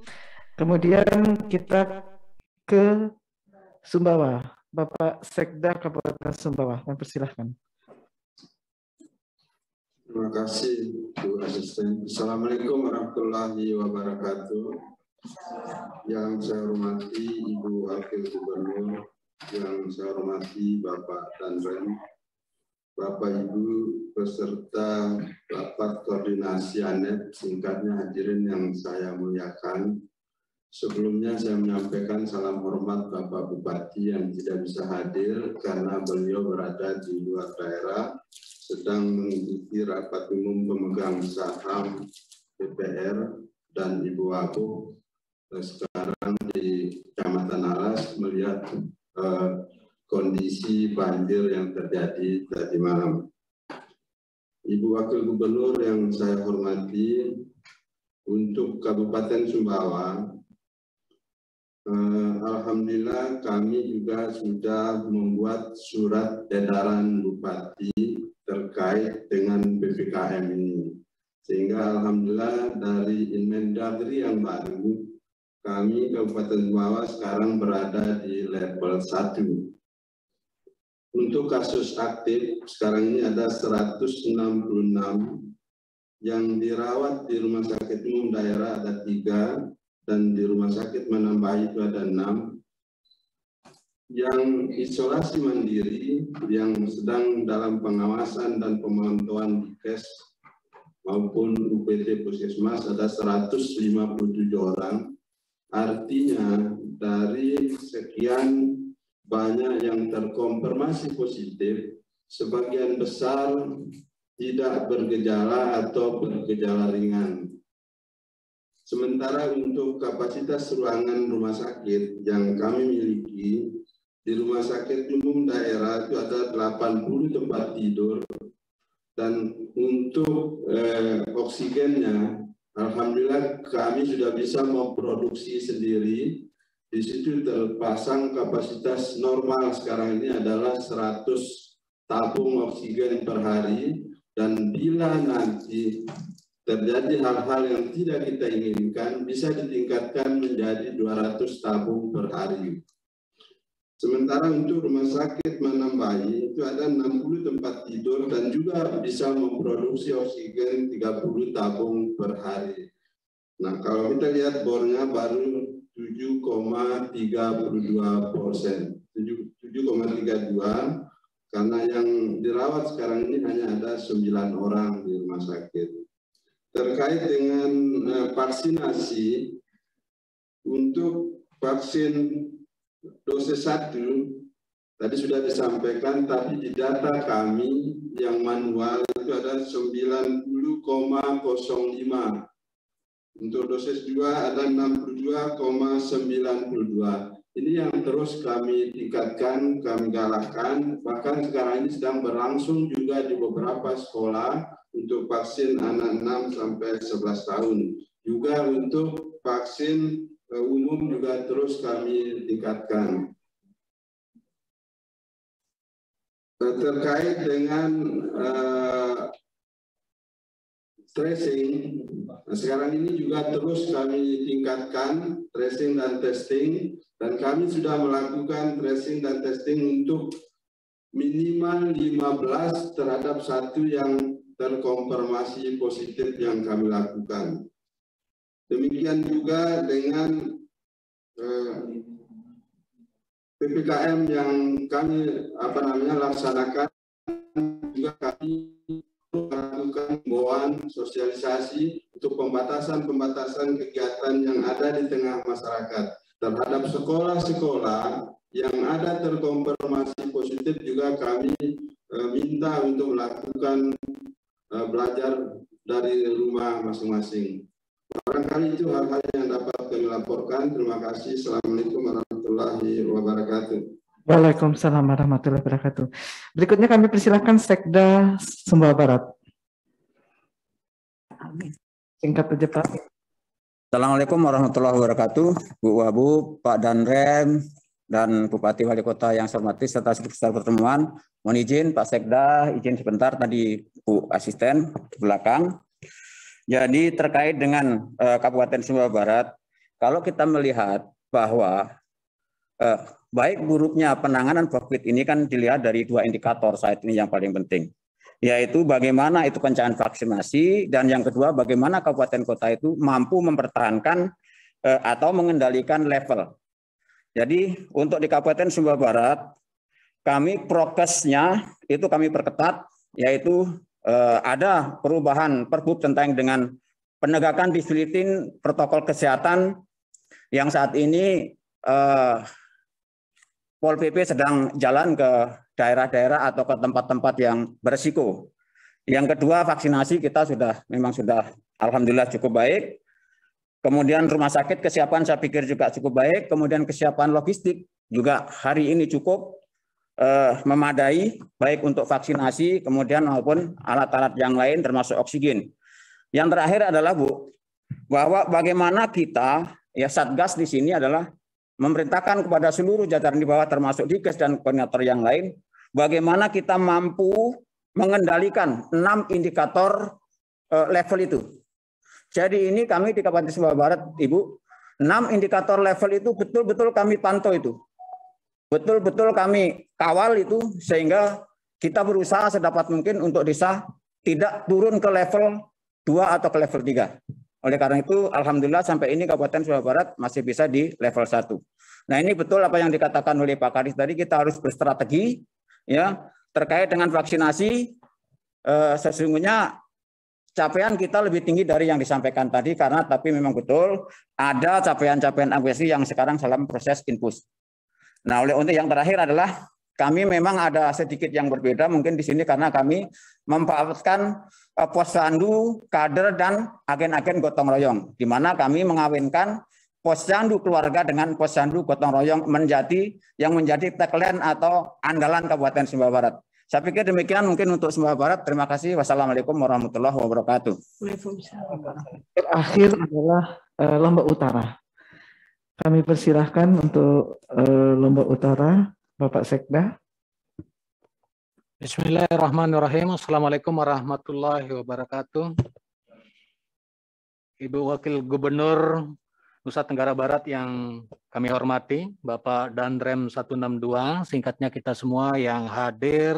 Kemudian kita ke Sumbawa, Bapak Sekda Kabupaten Sumbawa, kami persilahkan. Terima kasih Bu Asisten. Assalamualaikum warahmatullahi wabarakatuh. Yang saya hormati Ibu Wakil Gubernur, yang saya hormati Bapak Danrem, Bapak Ibu peserta rapat koordinasi ANET, singkatnya hadirin yang saya muliakan. Sebelumnya saya menyampaikan salam hormat Bapak Bupati yang tidak bisa hadir karena beliau berada di luar daerah, sedang mengikuti rapat umum pemegang saham DPR, dan Ibu Wagub sekarang di Kecamatan Alas melihat kondisi banjir yang terjadi tadi malam. Ibu Wakil Gubernur yang saya hormati, untuk Kabupaten Sumbawa, alhamdulillah kami juga sudah membuat surat edaran Bupati terkait dengan PPKM ini. Sehingga alhamdulillah dari Inmendagri yang baru, kami Kabupaten Sumbawa sekarang berada di level 1. Untuk kasus aktif sekarang ini ada 166, yang dirawat di Rumah Sakit Umum Daerah ada 3, dan di Rumah Sakit Menambah itu ada 6. Yang isolasi mandiri yang sedang dalam pengawasan dan pemantauan di KES maupun UPT Puskesmas ada 157 orang. Artinya dari sekian banyak yang terkonfirmasi positif, sebagian besar tidak bergejala atau bergejala ringan. Sementara untuk kapasitas ruangan rumah sakit yang kami miliki, di Rumah Sakit Umum Daerah itu ada 80 tempat tidur, dan untuk oksigennya, alhamdulillah kami sudah bisa memproduksi sendiri. Di situ terpasang kapasitas normal sekarang ini adalah 100 tabung oksigen per hari, dan bila nanti terjadi hal-hal yang tidak kita inginkan, bisa ditingkatkan menjadi 200 tabung per hari. Sementara untuk Rumah Sakit Menambahi itu ada 60 tempat tidur dan juga bisa memproduksi oksigen 30 tabung per hari. Nah, kalau kita lihat bornya baru 7,32%, 7,32, karena yang dirawat sekarang ini hanya ada 9 orang di rumah sakit. Terkait dengan vaksinasi, untuk vaksin dosis 1 tadi sudah disampaikan, tapi di data kami yang manual itu ada 90,05. Untuk dosis 2 ada 62,92. Ini yang terus kami tingkatkan, kami galakkan. Bahkan sekarang ini sedang berlangsung juga di beberapa sekolah untuk vaksin anak 6 sampai 11 tahun. Juga untuk vaksin umum juga terus kami tingkatkan. Terkait dengan tracing, sekarang ini juga terus kami tingkatkan tracing dan testing, dan kami sudah melakukan tracing dan testing untuk minimal 15 terhadap 1 yang terkonfirmasi positif yang kami lakukan. Demikian juga dengan PPKM yang kami laksanakan, juga kami melakukan himbauan sosialisasi untuk pembatasan kegiatan yang ada di tengah masyarakat. Terhadap sekolah-sekolah yang ada terkonfirmasi positif juga kami minta untuk melakukan belajar dari rumah masing-masing. Barangkali itu hal-hal yang dapat kami laporkan. Terima kasih. Assalamualaikum warahmatullahi wabarakatuh. Waalaikumsalam warahmatullahi wabarakatuh. Berikutnya kami persilakan Sekda Sumbawa Barat. Singkat saja Pak. Assalamualaikum warahmatullahi wabarakatuh. Bu Wabu, Pak Danrem, dan Bupati Wali Kota yang saya hormati serta sekitar pertemuan. Mohon izin Pak Sekda, izin sebentar tadi Bu Asisten di belakang. Jadi terkait dengan Kabupaten Sumbawa Barat, kalau kita melihat bahwa baik buruknya penanganan COVID ini kan dilihat dari 2 indikator saat ini yang paling penting, yaitu bagaimana itu pencapaian vaksinasi, dan yang kedua bagaimana kabupaten kota itu mampu mempertahankan atau mengendalikan level. Jadi untuk di Kabupaten Sumbawa Barat, kami prokesnya itu kami perketat, yaitu ada perubahan Perbup tentang dengan penegakan disiplin protokol kesehatan yang saat ini Pol PP sedang jalan ke daerah-daerah atau ke tempat-tempat yang berisiko. Yang kedua, vaksinasi kita memang sudah alhamdulillah cukup baik. Kemudian rumah sakit kesiapan saya pikir juga cukup baik. Kemudian kesiapan logistik juga hari ini cukup. memadai baik untuk vaksinasi kemudian maupun alat-alat yang lain termasuk oksigen. Yang terakhir adalah Bu, bahwa bagaimana kita ya Satgas di sini adalah memerintahkan kepada seluruh jajaran di bawah termasuk Dinkes dan koordinator yang lain bagaimana kita mampu mengendalikan 6 indikator level itu. Jadi ini kami di Kabupaten Sumbawa Barat, Ibu, 6 indikator level itu betul-betul kami pantau itu. Betul-betul kami kawal itu sehingga kita berusaha sedapat mungkin untuk bisa tidak turun ke level 2 atau ke level 3. Oleh karena itu, alhamdulillah sampai ini Kabupaten Sumbawa Barat masih bisa di level 1. Nah, ini betul apa yang dikatakan oleh Pak Kadis tadi, kita harus berstrategi ya terkait dengan vaksinasi. Sesungguhnya capaian kita lebih tinggi dari yang disampaikan tadi karena tapi memang betul ada capaian-capaian akuisisi yang sekarang dalam proses infus. Nah, untuk yang terakhir adalah kami memang ada sedikit yang berbeda mungkin di sini karena kami memanfaatkan posyandu, kader dan agen-agen gotong royong, di mana kami mengawinkan posyandu keluarga dengan posyandu gotong royong yang menjadi tagline atau andalan Kabupaten Sumbawa Barat. Saya pikir demikian mungkin untuk Sumbawa Barat. Terima kasih. Wassalamualaikum warahmatullahi wabarakatuh. Terakhir adalah Lombok Utara. Kami persilahkan untuk Lombok Utara, Bapak Sekda. Bismillahirrahmanirrahim. Assalamualaikum warahmatullahi wabarakatuh. Ibu Wakil Gubernur Nusa Tenggara Barat yang kami hormati, Bapak Danrem 162, singkatnya kita semua yang hadir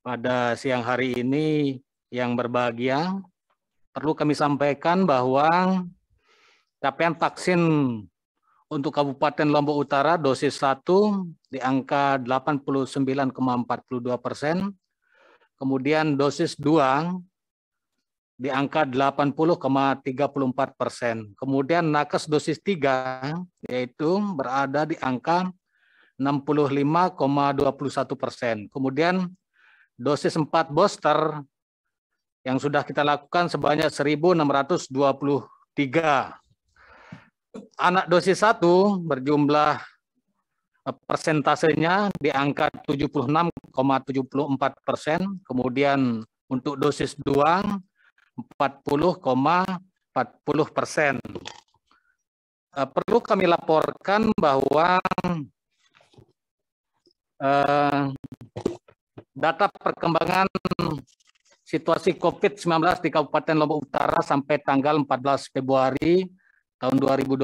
pada siang hari ini yang berbahagia, perlu kami sampaikan bahwa capaian vaksin untuk Kabupaten Lombok Utara dosis 1 di angka 89,42%, kemudian dosis 2 di angka 80,34%. Kemudian nakes dosis 3 yaitu berada di angka 65,21%. Kemudian dosis 4 booster yang sudah kita lakukan sebanyak 1.623. Anak dosis 1 berjumlah persentasenya di angka 76,74%. Kemudian untuk dosis 2 40,40%. Perlu kami laporkan bahwa data perkembangan situasi COVID-19 di Kabupaten Lombok Utara sampai tanggal 14 Februari tahun 2022,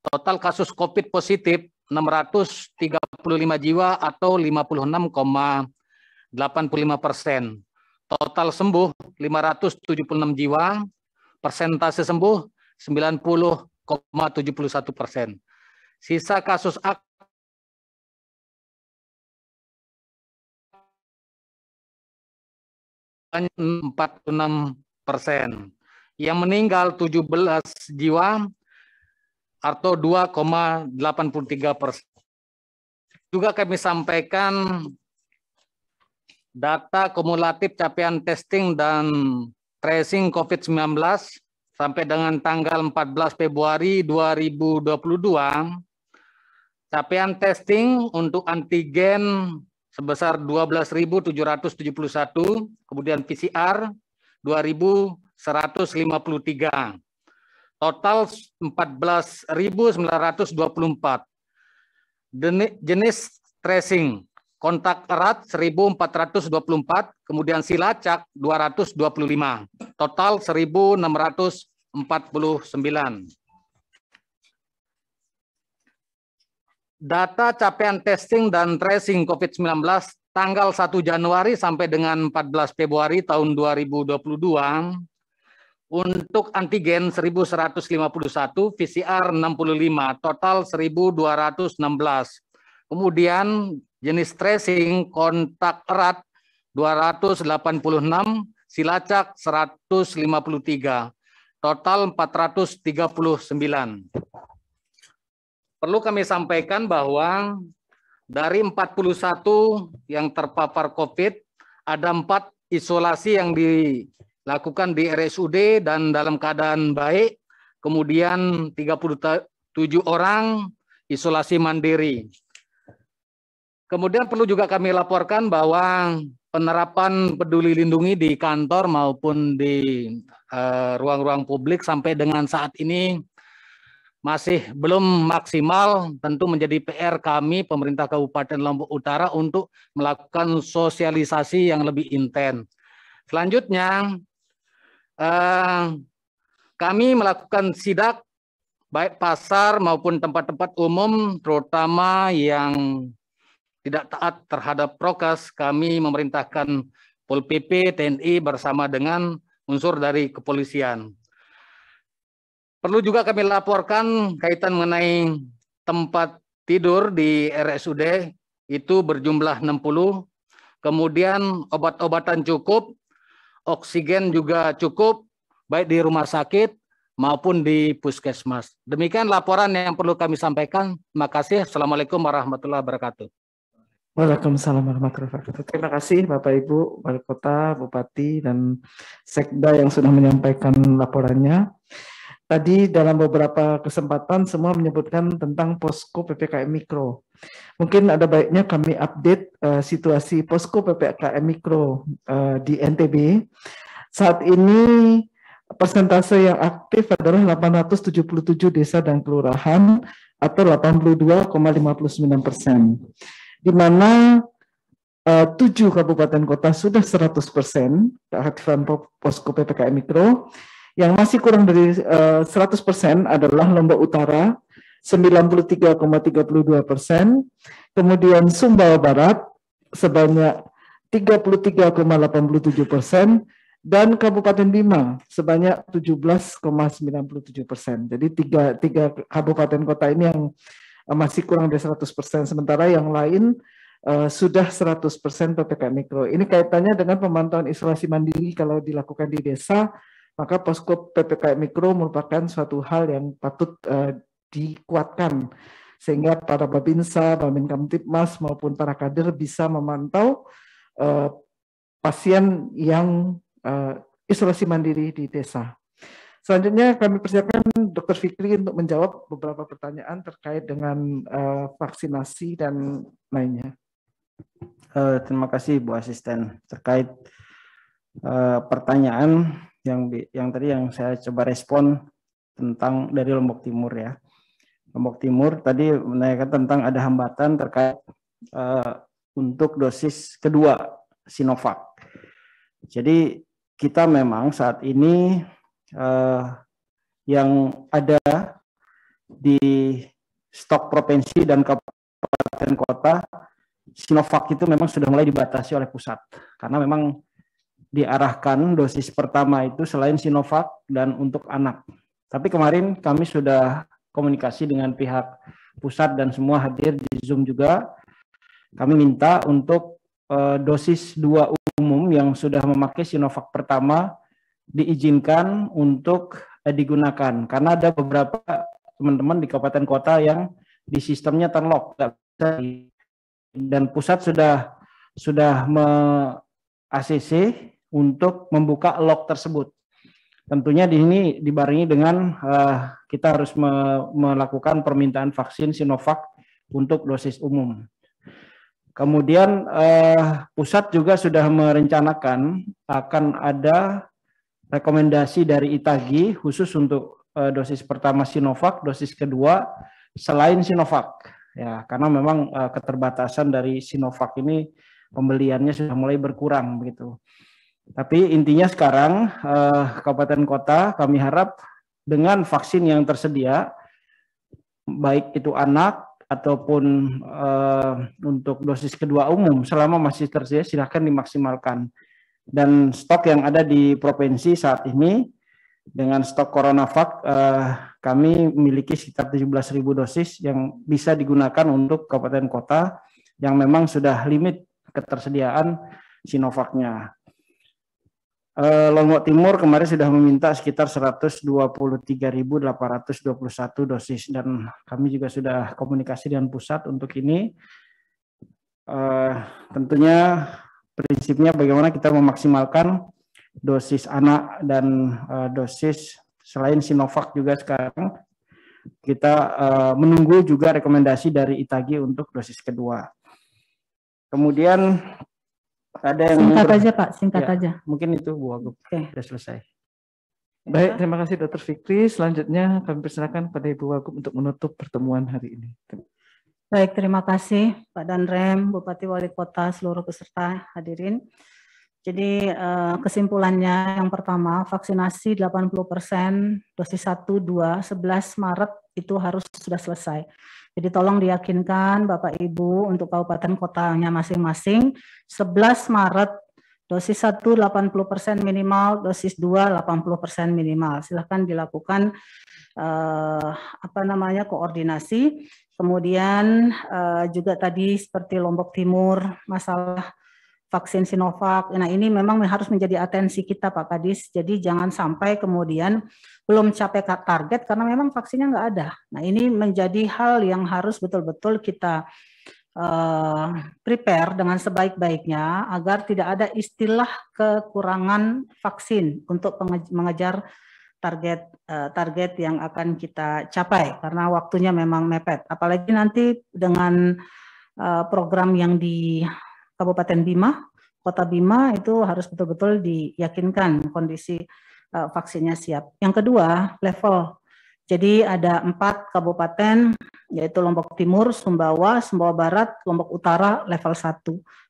total kasus COVID positif 635 jiwa atau 56,85%. Total sembuh 576 jiwa, persentase sembuh 90,71%. Sisa kasus aktif 46%. Yang meninggal 17 jiwa atau 2,83%. Juga kami sampaikan data kumulatif capaian testing dan tracing COVID-19 sampai dengan tanggal 14 Februari 2022, capaian testing untuk antigen sebesar 12.771, kemudian PCR 2.153, total 14.924. Jenis tracing kontak erat 1.424, kemudian silacak 225, total 1.649. Data capaian testing dan tracing COVID-19 tanggal 1 Januari sampai dengan 14 Februari tahun 2022, untuk antigen 1.151, PCR 65, total 1.216. Kemudian jenis tracing kontak erat 286, silacak 153, total 439. Perlu kami sampaikan bahwa dari 41 yang terpapar COVID, ada 4 isolasi yang dilakukan di RSUD dan dalam keadaan baik, kemudian 37 orang isolasi mandiri. Kemudian perlu juga kami laporkan bahwa penerapan peduli lindungi di kantor maupun di ruang-ruang publik sampai dengan saat ini masih belum maksimal. Tentu menjadi PR kami pemerintah Kabupaten Lombok Utara untuk melakukan sosialisasi yang lebih intens. Selanjutnya kami melakukan sidak baik pasar maupun tempat-tempat umum, terutama yang tidak taat terhadap prokes. Kami memerintahkan Pol PP, TNI bersama dengan unsur dari kepolisian. Perlu juga kami laporkan kaitan mengenai tempat tidur di RSUD itu berjumlah 60, kemudian obat-obatan cukup, oksigen juga cukup, baik di rumah sakit maupun di puskesmas. Demikian laporan yang perlu kami sampaikan. Terima kasih. Assalamualaikum warahmatullahi wabarakatuh. Waalaikumsalam warahmatullahi wabarakatuh. Terima kasih Bapak Ibu Wali Kota, Bupati, dan Sekda yang sudah menyampaikan laporannya. Tadi dalam beberapa kesempatan semua menyebutkan tentang posko PPKM Mikro. Mungkin ada baiknya kami update situasi posko PPKM Mikro di NTB. Saat ini persentase yang aktif adalah 877 desa dan kelurahan atau 82,59%. Di mana 7 kabupaten kota sudah 100% keaktifan posko PPKM Mikro. Yang masih kurang dari 100% adalah Lombok Utara 93,32%, kemudian Sumbawa Barat sebanyak 33,87%, dan Kabupaten Bima sebanyak 17,97%. Jadi tiga kabupaten kota ini yang masih kurang dari 100%, sementara yang lain sudah 100% PPKM Mikro. Ini kaitannya dengan pemantauan isolasi mandiri kalau dilakukan di desa, maka posko PPKM Mikro merupakan suatu hal yang patut dikuatkan sehingga para Babinsa, Babin Kamtibmas maupun para kader bisa memantau pasien yang isolasi mandiri di desa. Selanjutnya kami persilakan Dr. Fikri untuk menjawab beberapa pertanyaan terkait dengan vaksinasi dan lainnya. Terima kasih Bu Asisten. Terkait pertanyaan yang tadi yang saya coba respon tentang dari Lombok Timur ya. Lombok Timur tadi menanyakan tentang ada hambatan terkait untuk dosis kedua Sinovac. Jadi kita memang saat ini yang ada di stok provinsi dan kabupaten kota Sinovac itu memang sudah mulai dibatasi oleh pusat karena memang diarahkan dosis pertama itu selain Sinovac dan untuk anak. Tapi kemarin kami sudah komunikasi dengan pihak pusat dan semua hadir di Zoom juga. Kami minta untuk dosis 2 umum yang sudah memakai Sinovac pertama diizinkan untuk digunakan. Karena ada beberapa teman-teman di kabupaten kota yang di sistemnya terlock. Dan pusat sudah ACC untuk membuka lock tersebut. Tentunya di sini dibarengi dengan kita harus melakukan permintaan vaksin Sinovac untuk dosis umum. Kemudian pusat juga sudah merencanakan akan ada rekomendasi dari ITAGI khusus untuk dosis pertama Sinovac, dosis kedua selain Sinovac. Ya, karena memang keterbatasan dari Sinovac ini pembeliannya sudah mulai berkurang begitu. Tapi intinya sekarang kabupaten kota kami harap dengan vaksin yang tersedia, baik itu anak ataupun untuk dosis kedua umum selama masih tersedia silakan dimaksimalkan. Dan stok yang ada di provinsi saat ini dengan stok CoronaVac kami memiliki sekitar 17.000 dosis yang bisa digunakan untuk kabupaten kota yang memang sudah limit ketersediaan Sinovac-nya. Lombok Timur kemarin sudah meminta sekitar 123.821 dosis dan kami juga sudah komunikasi dengan pusat untuk ini. Tentunya prinsipnya bagaimana kita memaksimalkan dosis anak dan dosis selain Sinovac juga sekarang kita menunggu juga rekomendasi dari ITAGI untuk dosis kedua. Kemudian ada yang Singkat aja Pak, singkat Ya, aja. mungkin itu Bu Wagub. Oke. Sudah selesai. Baik, terima kasih Dr. Fikri. Selanjutnya kami persilakan pada Ibu Wagub untuk menutup pertemuan hari ini. Baik, terima kasih Pak Danrem, Bupati Wali Kota, seluruh peserta hadirin. Jadi kesimpulannya yang pertama, vaksinasi 80%, dosis 1, 2, 11 Maret itu harus sudah selesai. Jadi tolong diyakinkan Bapak Ibu untuk kabupaten kotanya masing-masing, 11 Maret dosis 1 80% minimal, dosis 2 80% minimal. Silahkan dilakukan koordinasi. Kemudian juga tadi seperti Lombok Timur, masalah vaksin Sinovac. Nah ini memang harus menjadi atensi kita Pak Kadis. Jadi jangan sampai kemudian belum capai target karena memang vaksinnya nggak ada. Nah ini menjadi hal yang harus betul-betul kita prepare dengan sebaik-baiknya agar tidak ada istilah kekurangan vaksin untuk mengejar target yang akan kita capai karena waktunya memang mepet. Apalagi nanti dengan program yang di Kabupaten Bima, Kota Bima itu harus betul-betul diyakinkan kondisi vaksinnya siap. Yang kedua, level. Jadi ada 4 kabupaten, yaitu Lombok Timur, Sumbawa, Sumbawa Barat, Lombok Utara, level 1.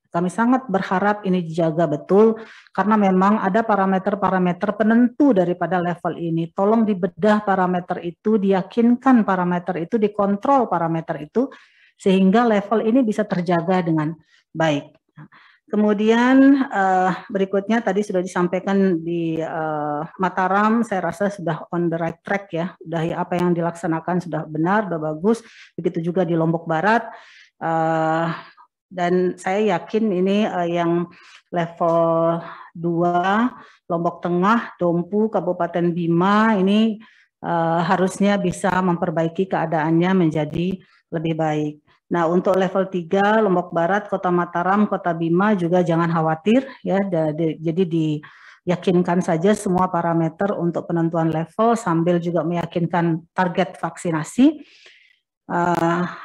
Kami sangat berharap ini dijaga betul, karena memang ada parameter-parameter penentu daripada level ini. Tolong dibedah parameter itu, diyakinkan parameter itu, dikontrol parameter itu, sehingga level ini bisa terjaga dengan baik. Kemudian berikutnya tadi sudah disampaikan di Mataram, saya rasa sudah on the right track ya, sudah apa yang dilaksanakan sudah benar, sudah bagus. Begitu juga di Lombok Barat, dan saya yakin ini yang level 2, Lombok Tengah, Dompu, Kabupaten Bima ini harusnya bisa memperbaiki keadaannya menjadi lebih baik. Nah, untuk level 3, Lombok Barat, Kota Mataram, Kota Bima juga jangan khawatir ya. Jadi diyakinkan saja semua parameter untuk penentuan level sambil juga meyakinkan target vaksinasi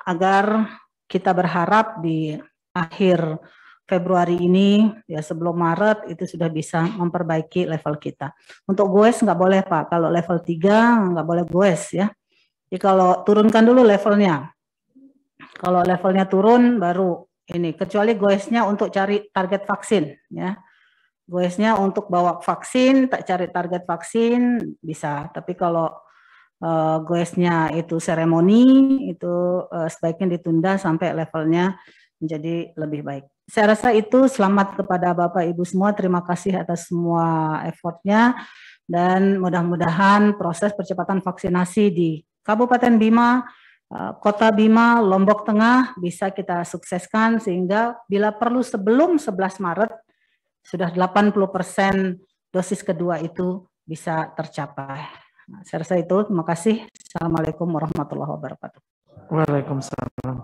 agar kita berharap di akhir Februari ini ya sebelum Maret itu sudah bisa memperbaiki level kita. Untuk goes nggak boleh Pak, kalau level 3 nggak boleh goes ya. Jadi kalau turunkan dulu levelnya. Kalau levelnya turun baru ini, kecuali goesnya untuk cari target vaksin ya. Goesnya untuk bawa vaksin, tak cari target vaksin bisa. Tapi kalau goesnya itu seremoni itu sebaiknya ditunda sampai levelnya menjadi lebih baik. Saya rasa itu. Selamat kepada Bapak Ibu semua. Terima kasih atas semua effortnya dan mudah-mudahan proses percepatan vaksinasi di Kabupaten Bima, Kota Bima, Lombok Tengah bisa kita sukseskan sehingga bila perlu sebelum 11 Maret sudah 80% dosis kedua itu bisa tercapai. Nah, saya rasa itu. Terima kasih. Assalamualaikum warahmatullahi wabarakatuh. Waalaikumsalam.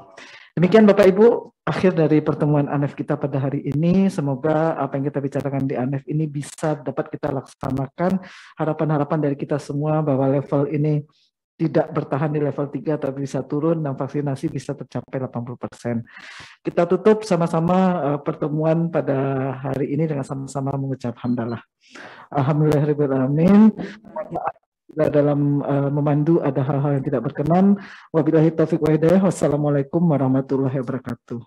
Demikian Bapak Ibu, akhir dari pertemuan ANEF kita pada hari ini. Semoga apa yang kita bicarakan di ANEF ini bisa dapat kita laksanakan. Harapan-harapan dari kita semua bahwa level ini tidak bertahan di level 3 tapi bisa turun dan vaksinasi bisa tercapai 80%. Kita tutup sama-sama pertemuan pada hari ini dengan sama-sama mengucap hamdalah. Alhamdulillahirabbil alamin. Dalam memandu ada hal-hal yang tidak berkenan. Wabillahi taufiq wa hidayah. Wassalamualaikum warahmatullahi wabarakatuh.